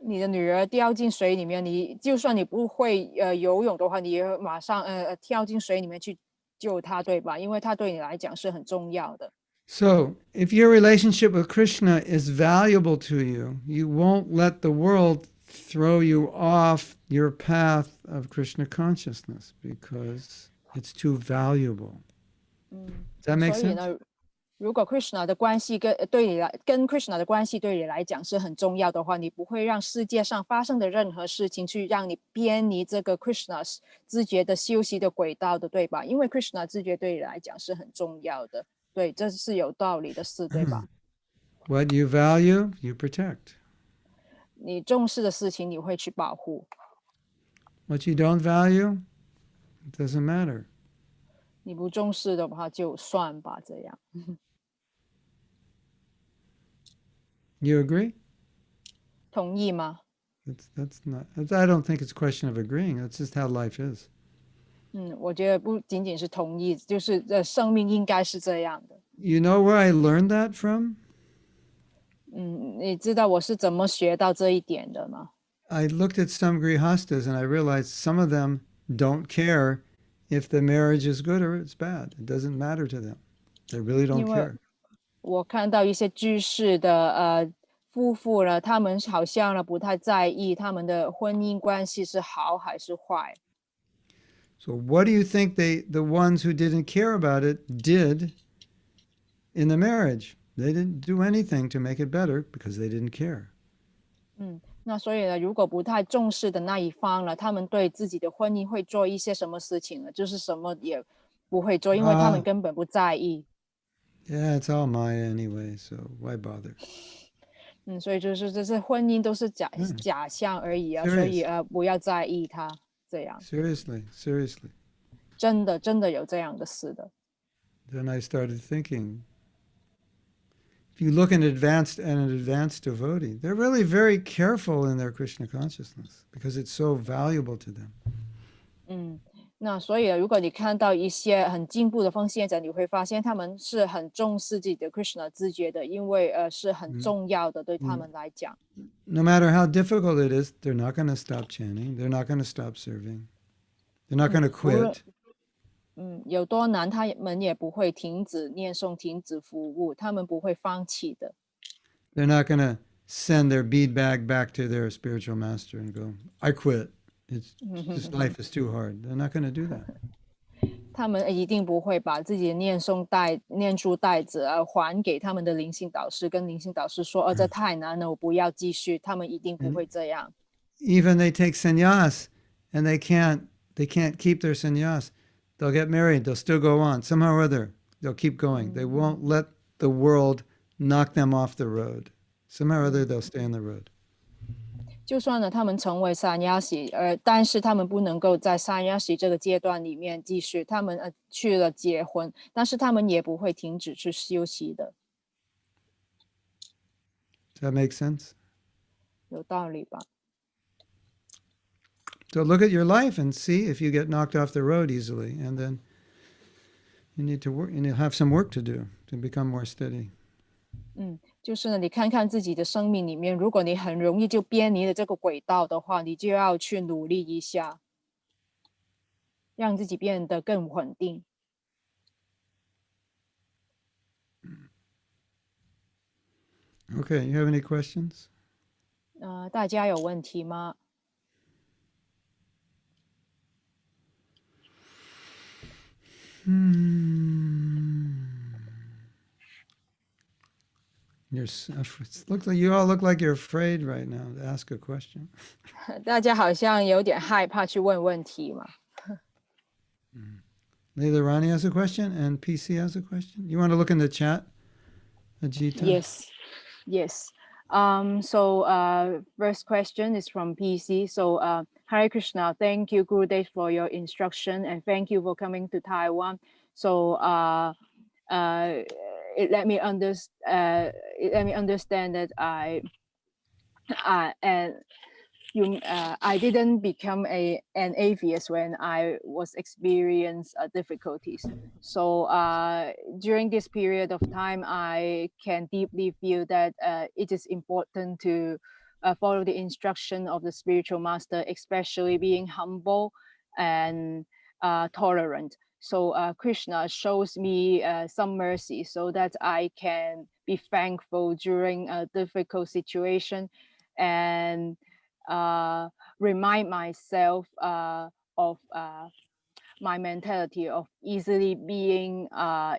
你的女儿掉进水里面，就算你不会游泳的话，你也马上跳进水里面去救她，对吧？因为她对你来讲是很重要的。 So, if your relationship with Krishna is valuable to you, you won't let the world throw you off your path of Krishna consciousness because it's too valuable. Does that make 所以 sense? 呢，如果 Krishna 的关系跟 Krishna 的关系对你来讲是很重要的话，你不会让世界上发生的任何事情去让你偏离这个 Krishna 知觉的修习的轨道的，对吧？因为 Krishna 知觉对你来讲是很重要的，对，这是有道理的事，对吧？ What you value, you protect. 你重视的事情你会去保护， What you don't value, it doesn't matter. 你不重视的话就算吧，这样 You agree? 同意吗？ That's not. I don't think it's a question of agreeing. That's just how life is. 我觉得不仅仅是同意，就是生命应该是这样的。You know where I learned that from? 你知道我是怎么学到这一点的吗？ I looked at some grihastas and I realized some of them don't care if the marriage is good or it's bad. It doesn't matter to them. They really don't 因为 care. 我看到一些居士的夫妇呢，他们好像呢不太在意他们的婚姻关系是好还是坏。So what do you think the ones who didn't care about it did in the marriage? They didn't do anything to make it better because they didn't care. 那所以呢，如果不太重视的那一方呢，他们对自己的婚姻会做一些什么事情呢？就是什么也不会做，因为他们根本不在意。Yeah, it's all Maya anyway, so why bother? 所以就是这是婚姻都是假象而已啊，所以 Serious. 不要在意它这样。 Seriously. 真的有这样的事的。 Then I started thinking, if you look at an advanced devotee, they're really very careful in their Krishna consciousness because it's so valuable to them. 那所以如果你看到一些很进步的奉献者，你会发现他们是很重视自己的 Krishna 自觉的，因为是很重要的对他们来讲。 No matter how difficult it is, they're not going to stop chanting. They're not going to stop serving. They're not going to 无论 quit. 有多难，他们也不会停止念诵、停止服务，他们不会放弃的。 They're not going to send their bead bag back to their spiritual master and go, I quit. This life is too hard. They're not going to do that. 他们一定不会把自己的念珠袋子还给他们的灵性导师，跟灵性导师说，这太难了，我不要继续。他们一定不会这样。 Even they take sannyas and they can't keep their sannyas. They'll get married. They'll still go on. Somehow or other, they'll keep going. They won't let the world knock them off the road. Somehow or other, they'll stay on the road. 就算呢，他们成为三亚喜，但是他们不能够在三亚喜这个阶段里面继续。他们去了结婚，但是他们也不会停止去休息的。 Does that make sense? 有道理吧？ So look at your life and see if you get knocked off the road easily, and then you need to work. You need to have some work to do to become more steady. 就是呢，你看看自己的生命里面，如果你很容易就偏离了这个轨道的话，你就要去努力一下，让自己变得更稳定。 Okay, you have any questions? 大家有问题吗？ Looks like you all look like you're afraid right now to ask a question. 大家好像有点害怕去问问题嘛。 Leila Rani has a question and PC has a question. You want to look in the chat, Ajita? Yes. So first question is from PC. So Hare Krishna, thank you Gurudev for your instruction and thank you for coming to Taiwan. So it let me understand that I didn't become an atheist when I was experienced difficulties. So during this period of time, I can deeply feel that it is important to follow the instruction of the spiritual master, especially being humble and tolerant. So Krishna shows me some mercy so that I can be thankful during a difficult situation and remind myself of my mentality of easily being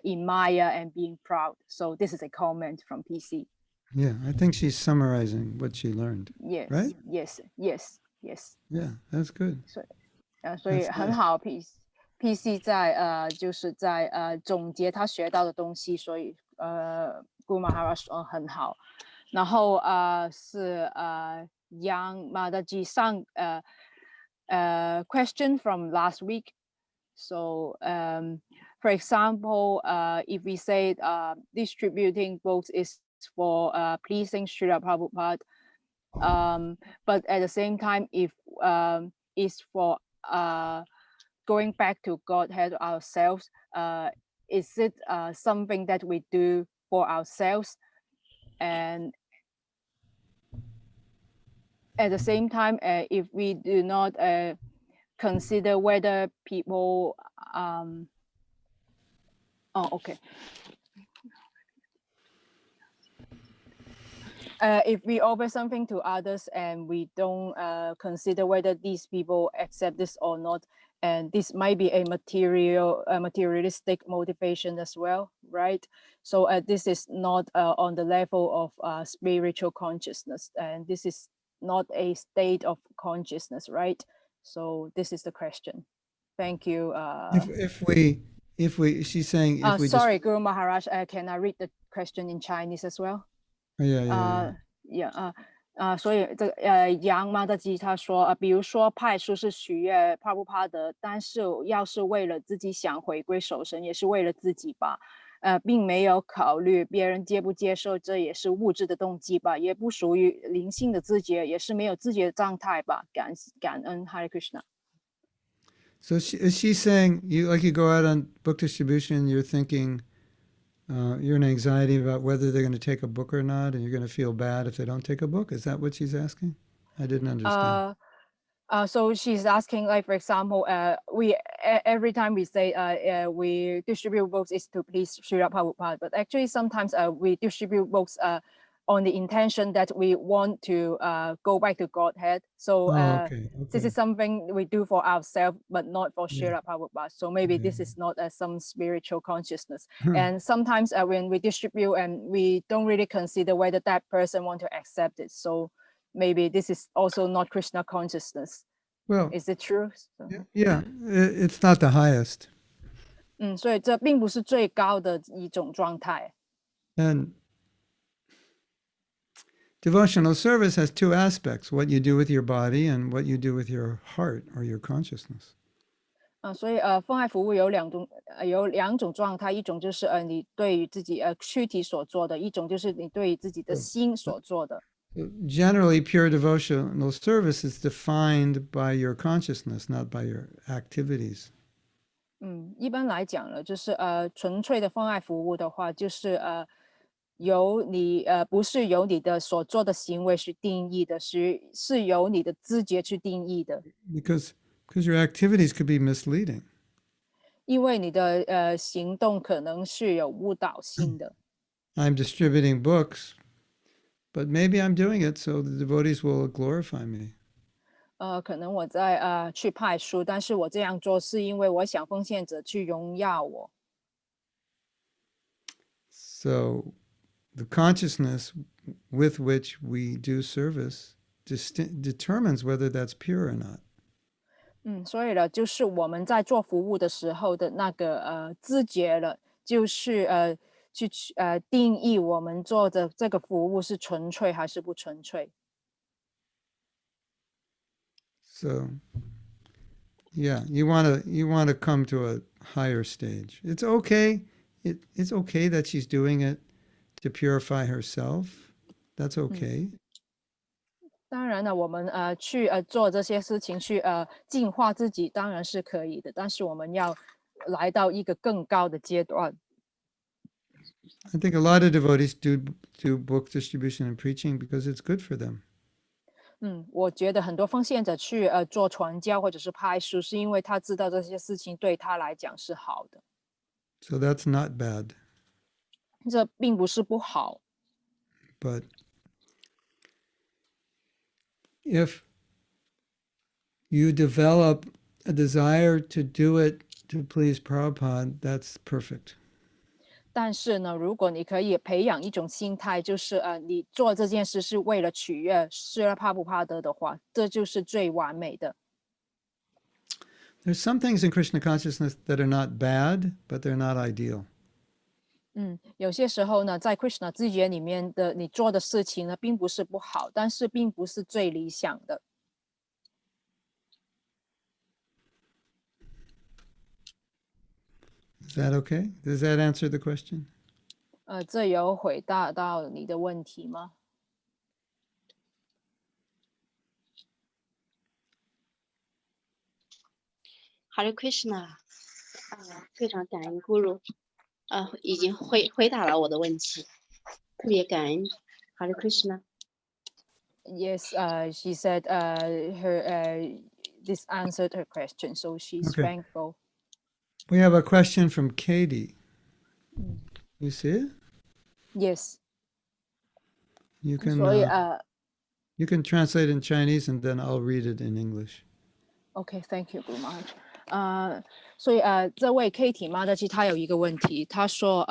in Maya and being proud. So this is a comment from PC. Yeah, I think she's summarizing what she learned. Yes, right? Yes. Yeah, that's good. 所以 That's 很 nice. 好，PC 在就是在总结他学到的东西，所以 Guru Maharaj 说很好。然后是Yang Mataji 上question from last week. So for example, if we say distributing books is for pleasing Srila Prabhupada, but at the same time, if it's for going back to Godhead ourselves, is it something that we do for ourselves? And at the same time, if we do not consider whether people, okay. If we offer something to others and we don't consider whether these people accept this or not, and this might be a materialistic motivation as well, right? So this is not on the level of spiritual consciousness, and this is not a state of consciousness, right? So this is the question. Thank you. She's saying if we sorry, Guru Maharaj, can I read the question in Chinese as well?所以这杨妈的吉他说比如说派书是取悦帕布帕德，但是要是为了自己想回归守神，也是为了自己吧，并没有考虑别人接不接受，这也是物质的动机吧，也不属于灵性的自觉，也是没有自觉的状态吧。感恩 Hare Krishna。 So she's saying you go out on book distribution, you're thinking. You're in anxiety about whether they're going to take a book or not, and you're going to feel bad if they don't take a book. Is that what she's asking? I didn't understand. So she's asking, like, for example, we every time we say we distribute books is to please Srila Prabhupada, but actually sometimes we distribute books on the intention that we want to go back to Godhead. So okay. This is something we do for ourselves, but not for Srila Prabhupada. So maybe this is not some spiritual consciousness. And sometimes when we distribute and we don't really consider whether that person want to accept it. So maybe this is also not Krishna consciousness. Well, is it true? Yeah, it's not the highest. 所以这并不是最高的一种状态。And devotional service has two aspects: what you do with your body and what you do with your heart or your consciousness. 所以奉爱服务有两种状态，一种就是你对于自己躯体所做的，一种就是你对于自己的心所做的。Generally, pure devotional service is defined by your consciousness, not by your activities. 一般来讲呢，就是纯粹的奉爱服务的话，就是由你不是由你的所做的行为去定义的，是由你的知觉去定义的。Because your activities could be misleading. 因为你的行动可能是有误导性的。I'm distributing books, but maybe I'm doing it so the devotees will glorify me. 可能我在去派书，但是我这样做是因为我想奉献者去荣耀我。So the consciousness with which we do service determines whether that's pure or not. 所以呢，就是我们在做服务的时候的那个知觉了，就是去定义我们做的这个服务是纯粹还是不纯粹。So, yeah, you want to come to a higher stage. It's okay. It's okay that she's doing it to purify herself. That's okay. 当然了，我们去做这些事情去净化自己，当然是可以的。但是我们要来到一个更高的阶段。I think a lot of devotees do book distribution and preaching because it's good for them. 我觉得很多奉献者去做传教或者是派书，是因为他知道这些事情对他来讲是好的。So that's not bad. 这并不是不好。But if you develop a desire to do it to please Prabhupada, that's perfect. 但是呢，如果你可以培养一种心态，就是你做这件事是为了取悦释拉帕布帕德的话，这就是最完美的。There's some things in Krishna consciousness that are not bad, but they're not ideal. 有些时候呢，在 Krishna 字节里面的你做的事情呢，并不是不好，但是并不是最理想的。Is that okay? Does that answer the question? 这有回答到你的问题吗？ Hare Krishna，非常感恩 Guru，已经回答了我的问题，特别感恩 Hare Krishna。 Yes, she said this answered her question, so she's Okay. thankful. We have a question from Katie. You see it? Yes, You can 所以 you can translate in Chinese and then I'll read it in English. OK, thank you very much. 所以这位 Katie 妈的，其实她有一个问题，她说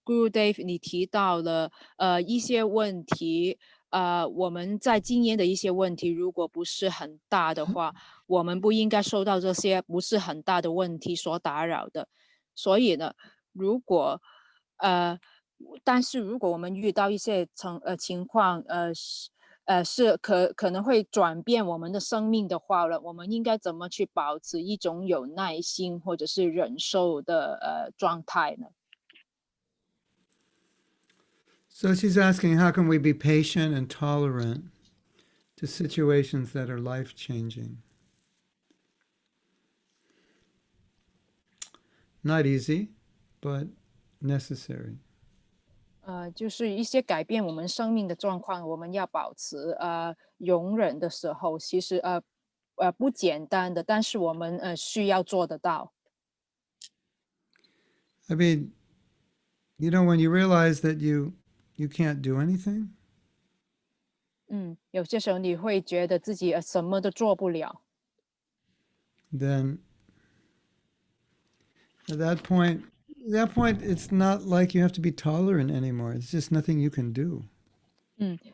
Guru Dave，你提到了一些问题，我们在经验的一些问题，如果不是很大的话，我们不应该受到这些不是很大的问题所打扰的。所以呢，如果但是如果我们遇到一些情况，是可能会转变我们的生命的话了，我们应该怎么去保持一种有耐心或者是忍受的状态呢？ So she's asking, how can we be patient and tolerant to situations that are life-changing? Not easy, but necessary. 就是一些改变我们生命的状况，我们要保持容忍的时候，其实不简单的，但是我们需要做得到。I mean, when you realize that you can't do anything, 有些时候你会觉得自己什么都做不了， then at that point, it's not like you have to be tolerant anymore. It's just nothing you can do.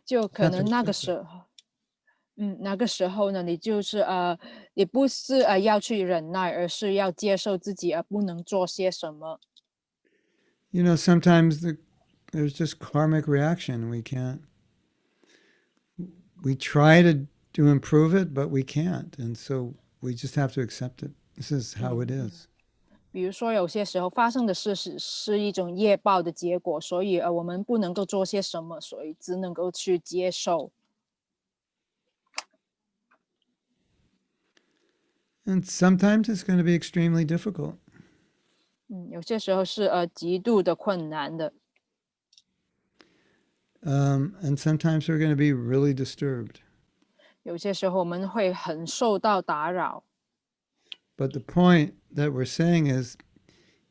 就可 Have to 能那个 accept it. 时候，那个时候呢，你就是你不是要去忍耐，而是要接受自己不能做些什么。Sometimes there's just karmic reaction. We try to improve it, but we can't. And so we just have to accept it. This is how it is. 比如说，有些时候发生的事是一种业报的结果，所以我们不能够做些什么，所以只能够去接受。And sometimes it's going to be extremely difficult. 有些时候是极度的困难的， And sometimes we're going to be really disturbed. 有些时候我们会很受到打扰。But the point that we're saying is,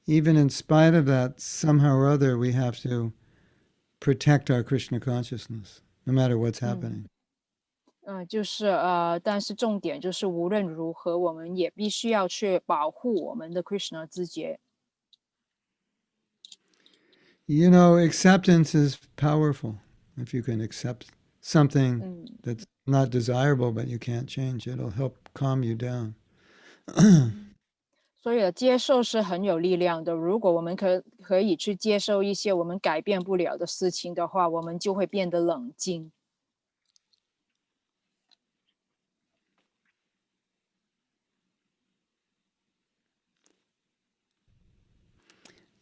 even in spite of that, somehow or other, we have to protect our Krishna consciousness, no matter what's happening. 就是但是重点就是无论如何，我们也必须要去保护我们的 Krishna 知觉。Acceptance is powerful. If you can accept something that's not desirable, but you can't change, it'll help calm you down. 所以接受是很有力量的。如果我们可以去接受一些我们改变不了的事情的话，我们就会变得冷静。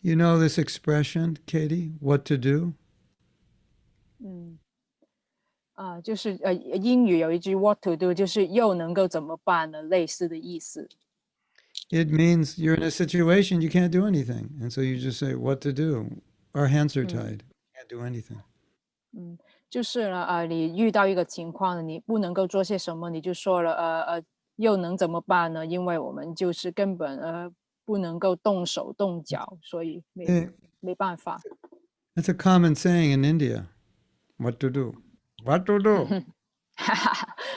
You know this expression, Katie, what to do? 就是英语有一句 "What to do"，就是又能够怎么办呢？类似的意思。It means you're in a situation you can't do anything. And so you just say, what to do? Our hands are tied. Can't do anything. 就是呢，你遇到一个情况，你不能够做些什么，你就说了，又能怎么办呢？因为我们就是根本不能够动手动脚，所以没办法。That's a common saying in India. What to do? What to do?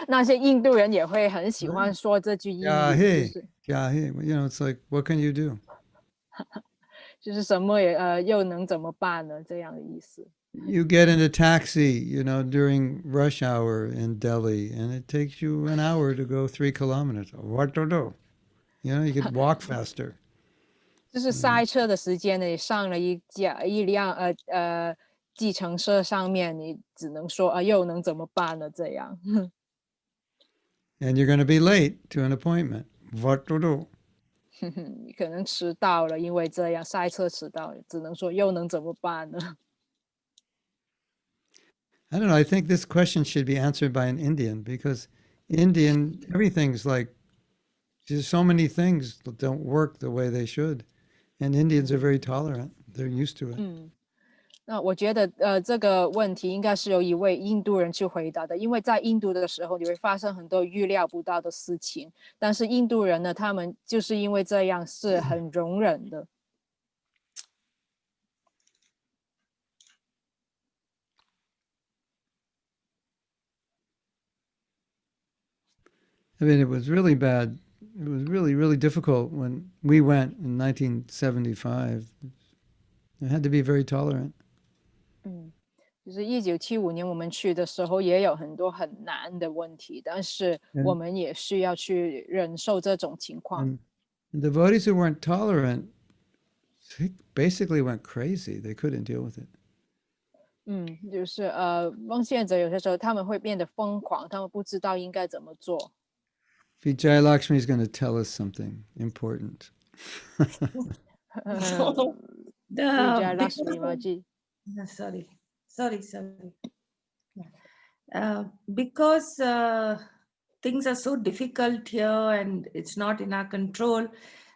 那些印度人也会很喜欢说这句英语， Yahi. Yahi. It's like, what can you do? 就是什么也又能怎么办呢？这样的意思。You get in a taxi, during rush hour in Delhi, and it takes you an hour to go 3 kilometers. What to do? You could walk faster. 就是塞车的时间呢，你上了一辆计程车上面，你只能说又能怎么办呢？这样，And you're going to be late to an appointment. What to do? 你可能迟到了，因为这样塞车迟到，只能说又能怎么办呢？I don't know. I think this question should be answered by an Indian because everything's like, there's so many things that don't work the way they should. And Indians are very tolerant. They're used to it. 那我觉得这个问题应该是由一位印度人去回答的，因为在印度的时候，你会发生很多预料不到的事情，但是印度人呢，他们就是因为这样是很容忍的。I mean, it was really bad. It was really, really difficult when we went in 1975. It had to be very tolerant. 就是1975年我们去的时候，也有很多很难的问题，但是我们也需要去忍受这种情况。And devotees who weren't tolerant basically went crazy. They couldn't deal with it. 就是奉献者有些时候他们会变得疯狂，他们不知道应该怎么做。Vijay Lakshmi is going to tell us something important. Vijay Lakshmi Maji. Sorry. Because things are so difficult here and it's not in our control,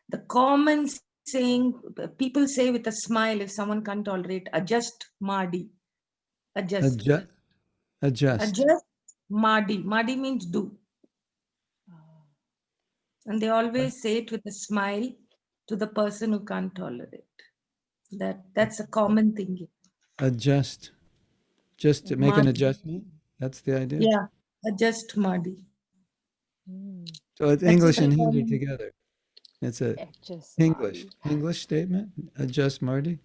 the common saying people say with a smile if someone can't tolerate, adjust Mardi. Adjust. Adjust. Mardi. Mardi means do. And they always say it with a smile to the person who can't tolerate. That's a common thing. Adjust. Just to make an adjustment. That's the idea. Yeah, adjust Mardi. So it's English and Hindi together. It's a Mardi. English statement. Adjust Mardi.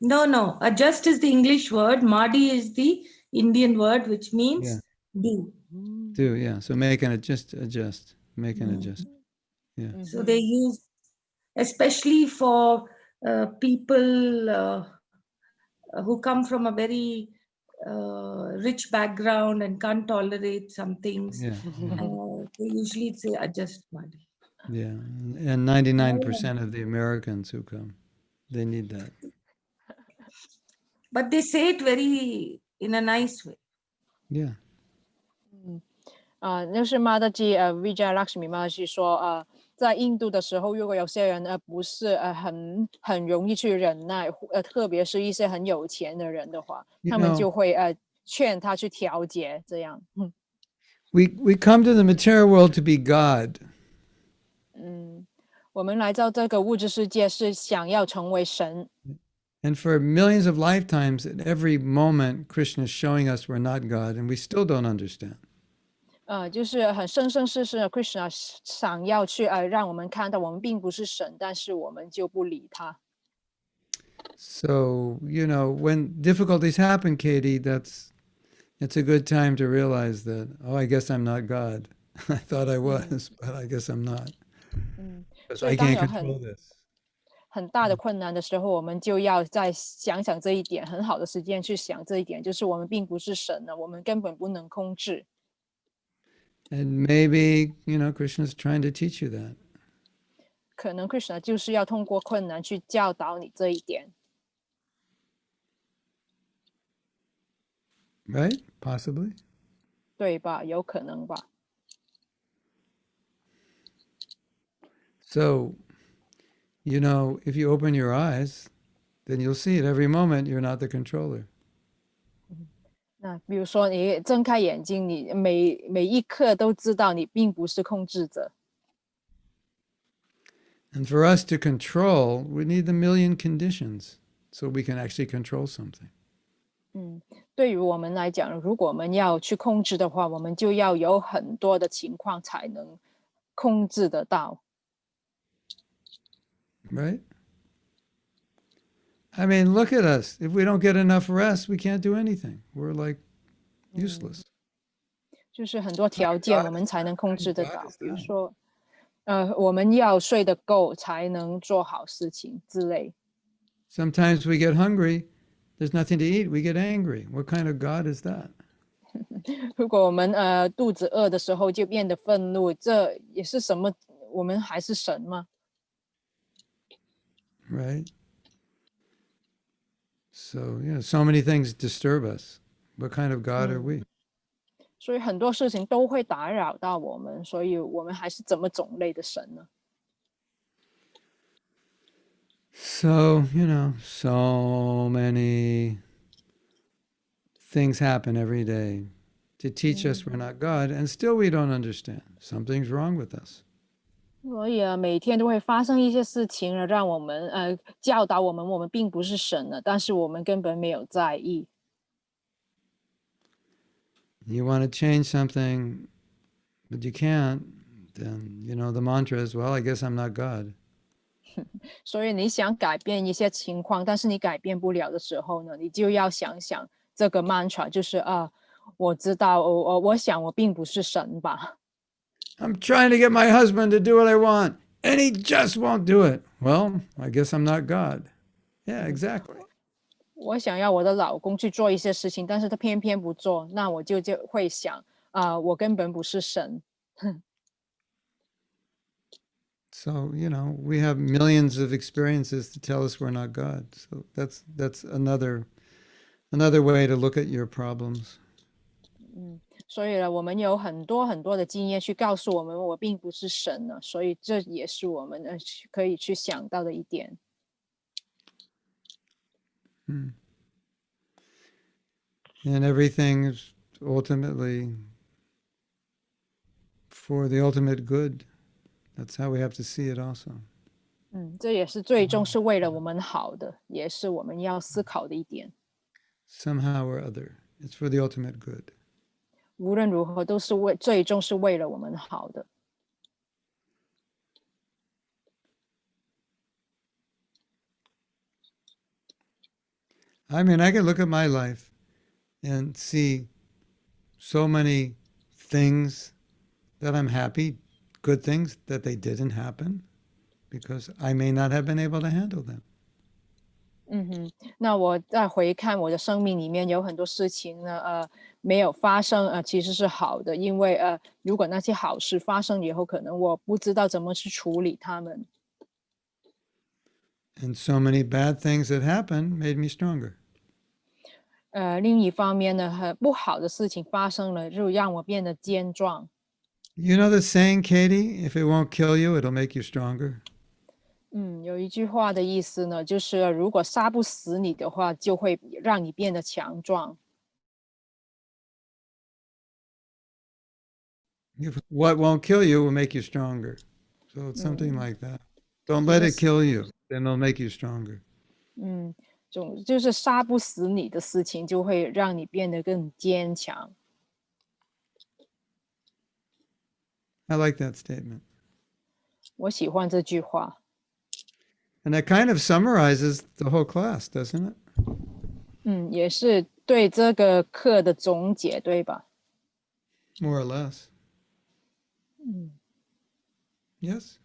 No. Adjust is the English word. Mardi is the Indian word, which means do. Do, yeah. So make an adjust. Make an adjustment. Yeah. So they use, especially for people who come from a very rich background and can't tolerate some things. Yeah. They usually say adjust Mardi. Yeah. And 99% of the Americans who come, they need that. But they say it very in a nice way. Yeah. 那是马达基Vijay Lakshmi 马达基说在印度的时候，如果有些人不是很容易去忍耐，特别是一些很有钱的人的话，他们就会劝他去调节这样。We come to the material world to be God. 我们来到这个物质世界是想要成为神。And for millions of lifetimes, at every moment, Krishna is showing us we're not God, and we still don't understand. 就是很生生世世的 Krishna 想要去让我们看到我们并不是神，但是我们就不理他。So, when difficulties happen, Katie, it's a good time to realize that, I guess I'm not God. I thought I was, but I guess I'm not. Because I can't control this. 很大的困难的时候，我们就要再想想这一点，很好的时间去想这一点，就是我们并不是神了，我们根本不能控制。And maybe, Krishna's trying to teach you that. 可能 Krishna 就是要通过困难去教导你这一点。Right? Possibly. 对吧？有可能吧。So, if you open your eyes, then you'll see at every moment you're not the controller. 那比如说你睁开眼睛，你每一刻都知道你并不是控制者。And for us to control, we need the million conditions so we can actually control something. 对于我们来讲，如果我们要去控制的话，我们就要有很多的情况才能控制得到。Right? I mean, look at us. If we don't get enough rest, we can't do anything. We're like useless. 就是很多条件我们才能控制得到，比如说我们要睡得够才能做好事情之类。 Sometimes we get hungry, there's nothing to eat, we get angry. What kind of God is that? 如果我们肚子饿的时候就变得愤怒，这也是什么？我们还是神吗？ Right? So, so many things disturb us. What kind of God are we? 所以很多事情都会打扰到我们，所以我们还是怎么种类的神呢？ So, so many things happen every day to teach us we're not God, and still we don't understand. Something's wrong with us. 所以每天都会发生一些事情呢，让我们教导我们，我们并不是神了，但是我们根本没有在意。 You want to change something, but you can't, then, the mantra is, well, I guess I'm not God. 所以你想改变一些情况，但是你改变不了的时候呢，你就要想想这个 mantra，就是我知道，我想我并不是神吧。 I'm trying to get my husband to do what I want, and he just won't do it. Well, I guess I'm not God. Yeah, exactly. 我想要我的老公去做一些事情，但是他偏偏不做，那我就会想我根本不是神。 So, we have millions of experiences to tell us we're not God. So that's another way to look at your problems. 所以呢，我们有很多很多的经验去告诉我们，我并不是神呢，所以这也是我们可以去想到的一点。And everything is ultimately for the ultimate good. That's how we have to see it also. 这也是最终是为了我们好的，也是我们要思考的一点。 Somehow or other, it's for the ultimate good. 无论如何，都是最终是为了我们好的。 I mean, I can look at my life and see so many things that I'm happy, good things that they didn't happen because I may not have been able to handle them. 那我再回看我的生命里面有很多事情呢，没有发生，其实是好的，因为如果那些好事发生以后，可能我不知道怎么去处理它们。 And so many bad things that happened made me stronger. 另一方面呢，不好的事情发生了，就让我变得坚壮。 You know the saying, Katie, if it won't kill you, it'll make you stronger. 有一句话的意思呢，就是如果杀不死你的话，就会让你变得强壮。 What won't kill you will make you stronger. So it's something like that. Don't let it Yes. kill you, then it'll make you stronger. 就是杀不死你的事情，就会让你变得更坚强。 I like that statement. 我喜欢这句话。 And that kind of summarizes the whole class, doesn't it? 也是对这个课的总结，对吧？ More or less. Yes?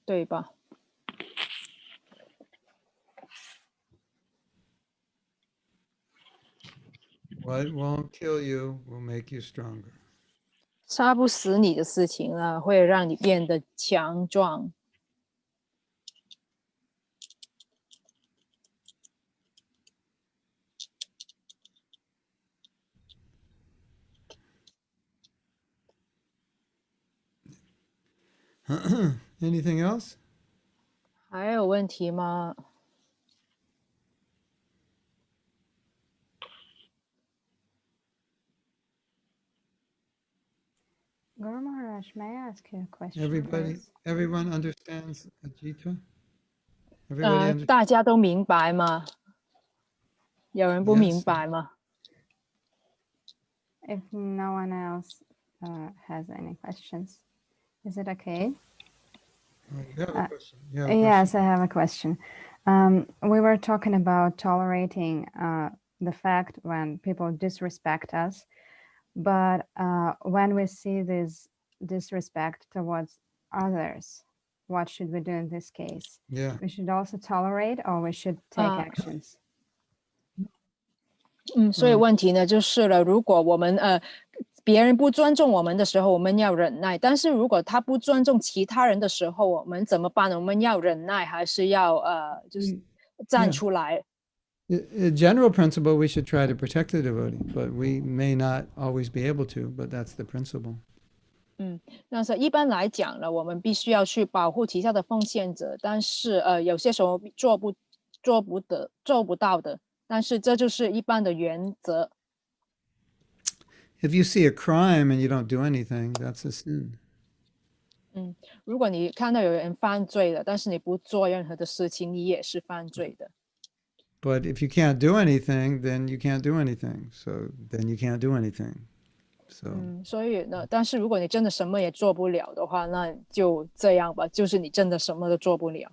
对吧？ What won't kill you will make you stronger. 杀不死你的事情呢，会让你变得强壮。 Anything else? 还有问题吗？ Guru Maharaj, may I ask you a question? Everyone understands Ajita? Everybody understands? 大家都明白吗？有人不 Yes. 明白吗？ If no one else has any questions, is it okay? You have a question. You have a Yes, question. I have a question. We were talking about tolerating the fact when people disrespect us, but when we see this disrespect towards others, what should we do in this case? Yeah. We should also tolerate, or we should take Uh, actions. 所以问题呢就是了，如果我们别人不尊重我们的时候，我们要忍耐；但是如果他不尊重其他人的时候，我们怎么办呢？我们要忍耐，还是要就是站 Yeah. 出来？ A general principle, we should try to protect the devotee, but we may not always be able to, but that's the principle. 那是一般来讲呢，我们必须要去保护旗下的奉献者，但是有些时候做不到的，但是这就是一般的原则。 If you see a crime and you don't do anything, that's a sin. 如果你看到有人犯罪了，但是你不做任何的事情，你也是犯罪的。 But if you can't do anything, then you can't do anything. So then you can't do anything. So 所以呢，但是如果你真的什么也做不了的话，那就这样吧，就是你真的什么都做不了。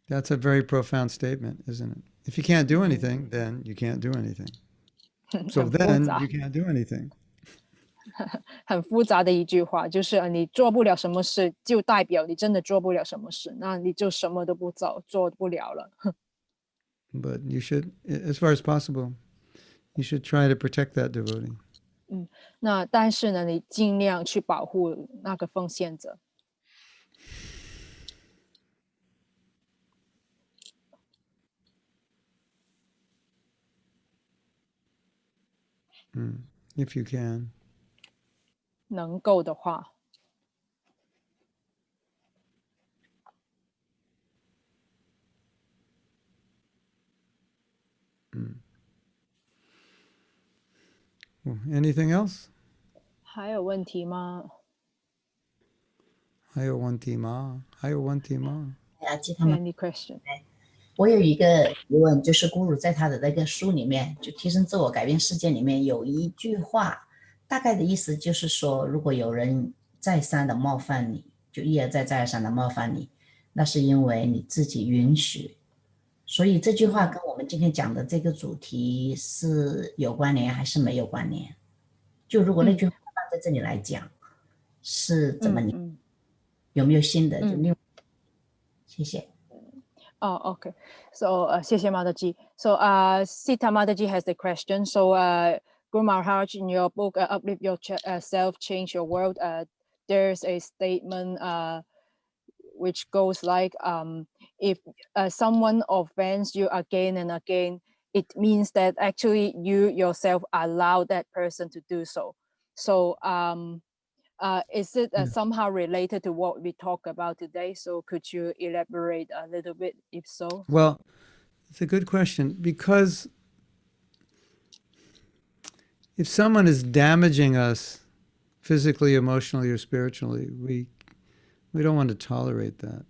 that's a very profound statement, isn't it? If you can't do anything, then you can't do anything. So 很复 then 杂 you can't do anything. 很复杂的一句话，就是你做不了什么事，就代表你真的做不了什么事，那你就什么都不做不了了。 But you should, as far as possible, you should try to protect that devotee. 那但是呢，你尽量去保护那个奉献者。 If you can. 能够的话， Anything else? 还有问题吗？还有问题吗？还有问题吗？记他们。 Any question？ 我有一个疑问，就是古鲁在他的那个书里面，就提升自我改变世界里面有一句话，大概的意思就是说，如果有人再三的冒犯你，就一而再再而三的冒犯你，那是因为你自己允许。所以这句话跟我们今天讲的这个主题是有关联还是没有关联？就如果那句话放在这里来讲，是怎么理？有没有新的？就另外，谢谢。 Oh, okay. So, 谢谢 Mataji. So, Sita Mataji has the question. So, Guru Maharaj, in your book, Uplift Yourself, Change Your World, there's a statement which goes like, if someone offends you again and again, it means that actually you yourself allow that person to do so. So, is it somehow related to what we talk about today? So could you elaborate a little bit, if so? Well, it's a good question, because if someone is damaging us physically, emotionally, or spiritually, we don't want to tolerate that.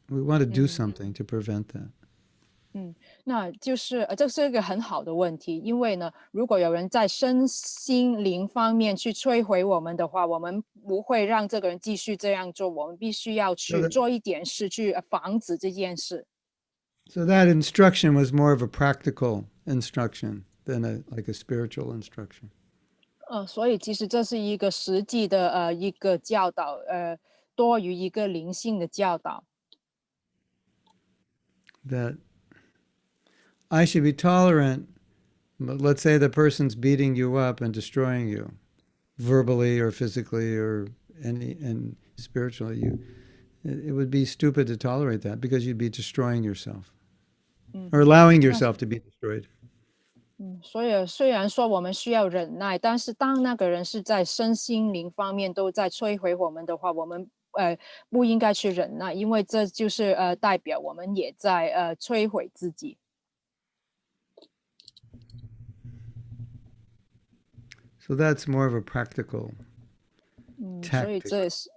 We want to do something to prevent that. 那就是这是一个很好的问题，因为呢，如果有人在身心灵方面去摧毁我们的话，我们不会让这个人继续这样做，我们必须要去做一点事去防止这件事。So that instruction was more of a practical instruction than like a spiritual instruction. 所以其实这是一个实际的一个教导，多于一个灵性的教导。That I should be tolerant, but let's say the person's beating you up and destroying you, verbally or physically or and spiritually. It would be stupid to tolerate that, because you'd be destroying yourself, or allowing yourself to be destroyed. 所以虽然说我们需要忍耐，但是当那个人是在身心灵方面都在摧毁我们的话，我们不应该去忍耐，因为这就是代表我们也在摧毁自己。So that's more of a practical 所以 tactic. 这是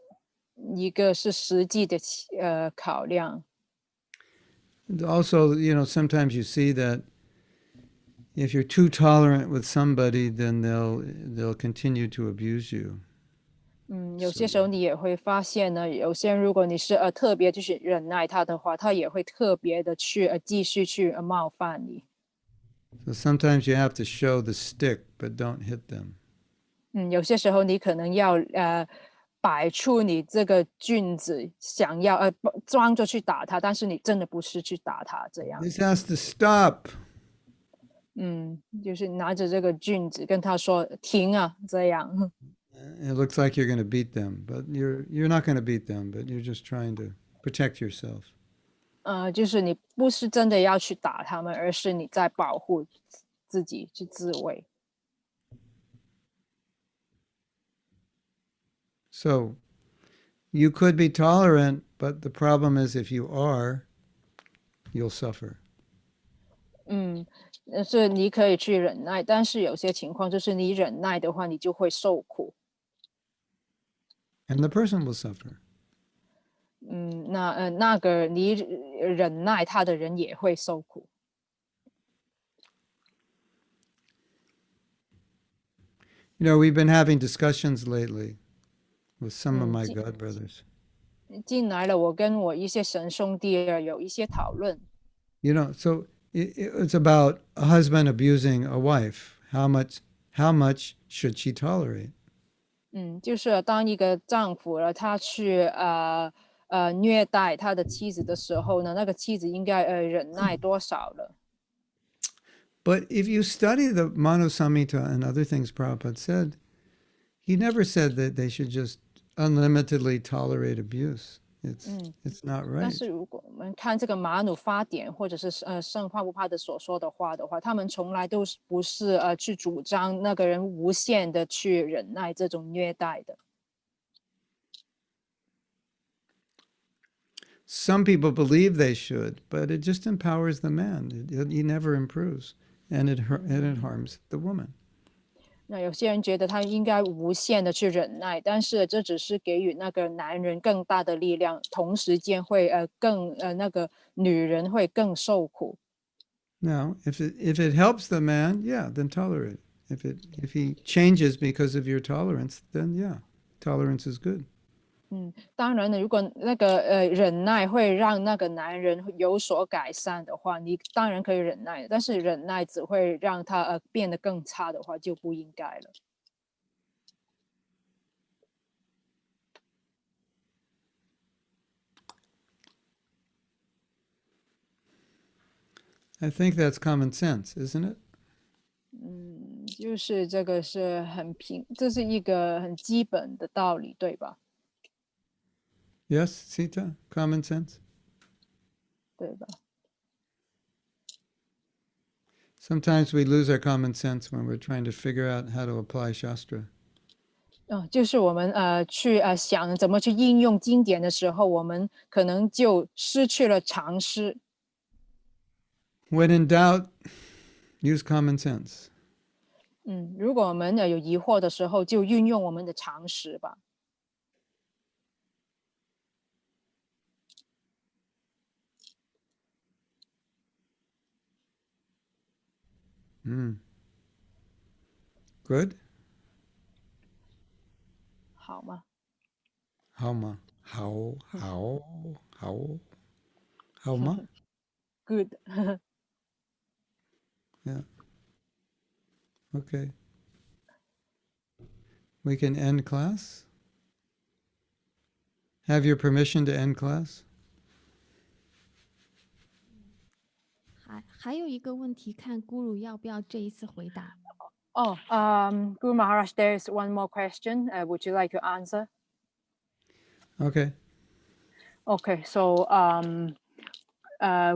一个是实际的考量。 And also, sometimes you see that if you're too tolerant with somebody, then they'll continue to abuse you. 有些时候你也会发现呢，有些人如果你是特别就是忍耐他的话，他也会特别的去继续去冒犯你。 So sometimes you have to show the stick, but don't hit them. 有些时候你可能要摆出你这个君子，想要装着去打他，但是你真的不是去打他这样。 This has to stop. 就是拿着这个君子跟他说停啊，这样。 It looks like you're going to beat them, but you're not going to beat them, but you're just trying to protect yourself. 就是你不是真的要去打他们，而是你在保护自己，去自卫。 So you could be tolerant, but the problem is if you are, you'll suffer. 是你可以去忍耐，但是有些情况就是你忍耐的话，你就会受苦。 And the person will suffer. 那个你忍耐他的人也会受苦。 You know, we've been having discussions lately with some of my Mm. God brothers. 进来了，我跟我一些神兄弟有一些讨论。 You know, so it's about a husband abusing a wife. How much should she tolerate? 就是当一个丈夫了，他去虐待他的妻子的时候呢，那个妻子应该忍耐多少了？ But if you study the Manu Samhita and other things Prabhupada said, he never said that they should just unlimitedly tolerate abuse. It's not 但 right. 是如果我们看这个马努发典，或者是圣帕布帕的所说的话，他们从来都不是去主张那个人无限的去忍耐这种虐待的。 Some people believe they should, but it just empowers the man. He never improves, and it harms the woman. 那有些人觉得他应该无限的去忍耐，但是这只是给予那个男人更大的力量，同时间会那个女人会更受苦。 Now, if it helps the man, yeah, then tolerate it. If he changes because of your tolerance, then yeah, tolerance is good. 当然呢，如果那个忍耐会让那个男人有所改善的话，你当然可以忍耐，但是忍耐只会让他变得更差的话，就不应该了。 I think that's common sense, isn't it? 就是这个是这是一个很基本的道理，对吧？ Yes, Sita, common sense. 对吧？ Sometimes we lose our common sense when we're trying to figure out how to apply Shastra. 就是我们去想怎么去应用经典的时候，我们可能就失去了常识。 When in doubt, use common sense. 如果我们有疑惑的时候，就运用我们的常识吧。 Good? 好吗？ How ma? How ma? Good. Yeah. Okay. We can end class? Have your permission to end class? 还有一个问题，看 Guru 要不要这一次回答。Guru Maharaj, there is one more question. Would you like to answer? Okay. Okay, so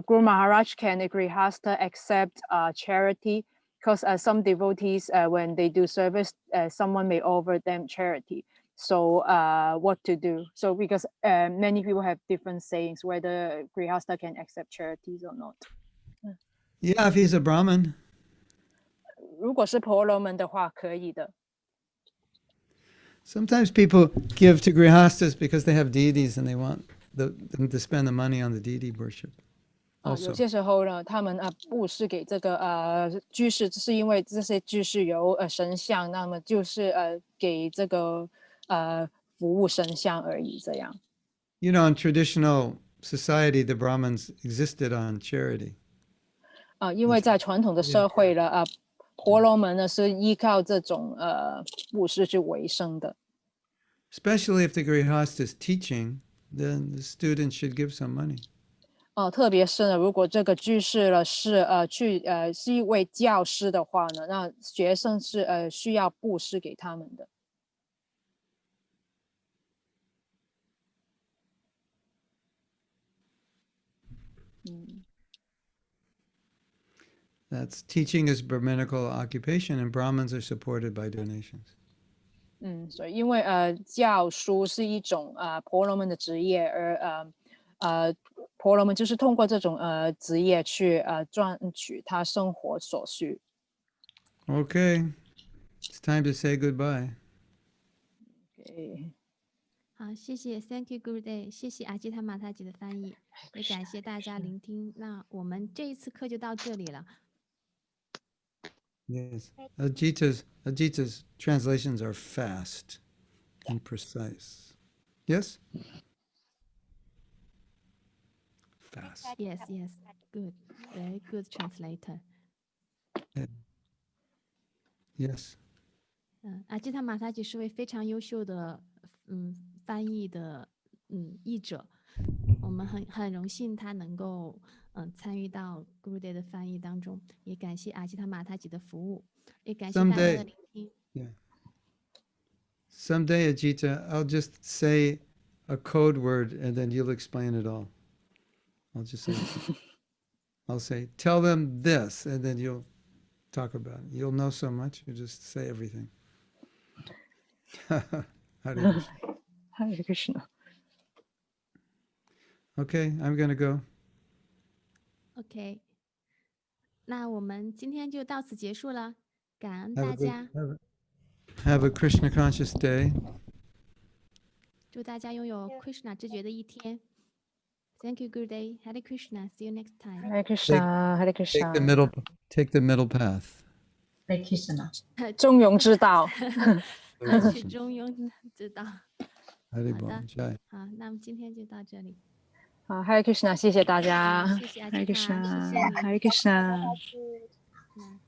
Guru Maharaj, can a Grihasta accept charity? Because some devotees, when they do service, someone may offer them charity. So what to do? So because many people have different sayings whether Grihasta can accept charities or not. Yeah, if he's a Brahmin. 如果是婆罗门的话，可以的。 Sometimes people give to grihastas because they have deities and they want them to spend the money on the deity worship. 有 Also. 些时候呢，他们布施给这个居士，是因为这些居士有神像，那么就是给这个服务神像而已，这样。 You know, in traditional society, the Brahmins existed on charity. 因为在传统的社会呢，婆罗门呢是依靠这种布施去为生的。especially if the Grihasta is teaching, then the student should give some money. 特别是呢，如果这个居士呢是一位教师的话呢，那学生是需要布施给他们的。That's teaching is Brahminical occupation, and Brahmins are supported by donations. 所以因为教书是一种婆罗门的职业，而婆罗门就是通过这种职业去赚取他生活所需。Okay, it's time to say goodbye. Okay. 好，谢谢 Thank you Gurudev，谢谢阿基他玛他吉的翻译，也感谢大家聆听。那我们这一次课就到这里了。Yes, Ajita's translations are fast and precise. Yes? Fast. Yes, yes, good, very good translator。 Yes. 阿基他玛他吉是位非常优秀的翻译的译者，我们很荣幸他能够参与到 Gurudev 的翻译当中，也感谢阿基他玛他吉的服务，也感谢大家的聆听。Yeah. Someday, Ajita, I'll just say a code word and then you'll explain it all. I'll just say, I'll say, tell them this, and then you'll talk about it. You'll know so much, you just say everything. Hare Krishna. Hare Krishna. Okay, I'm going to go. OK， 那我们今天就到此结束了，感恩 Have 大 a good, 家， have a Krishna conscious day. 祝大家拥有 Krishna 知觉的一天。Thank you, Gurudev. Hare Krishna. See you next time. Hare Krishna. Hare Take the Krishna. middle path. Hare Krishna。中庸之道。采取中庸之道。 Hare 好 Bol 的 Jai. 好，那么今天就到这里。好，Hare Krishna，谢谢大家。谢谢阿 Hare 基塔，谢谢 Krishna，你。 Hare Krishna。那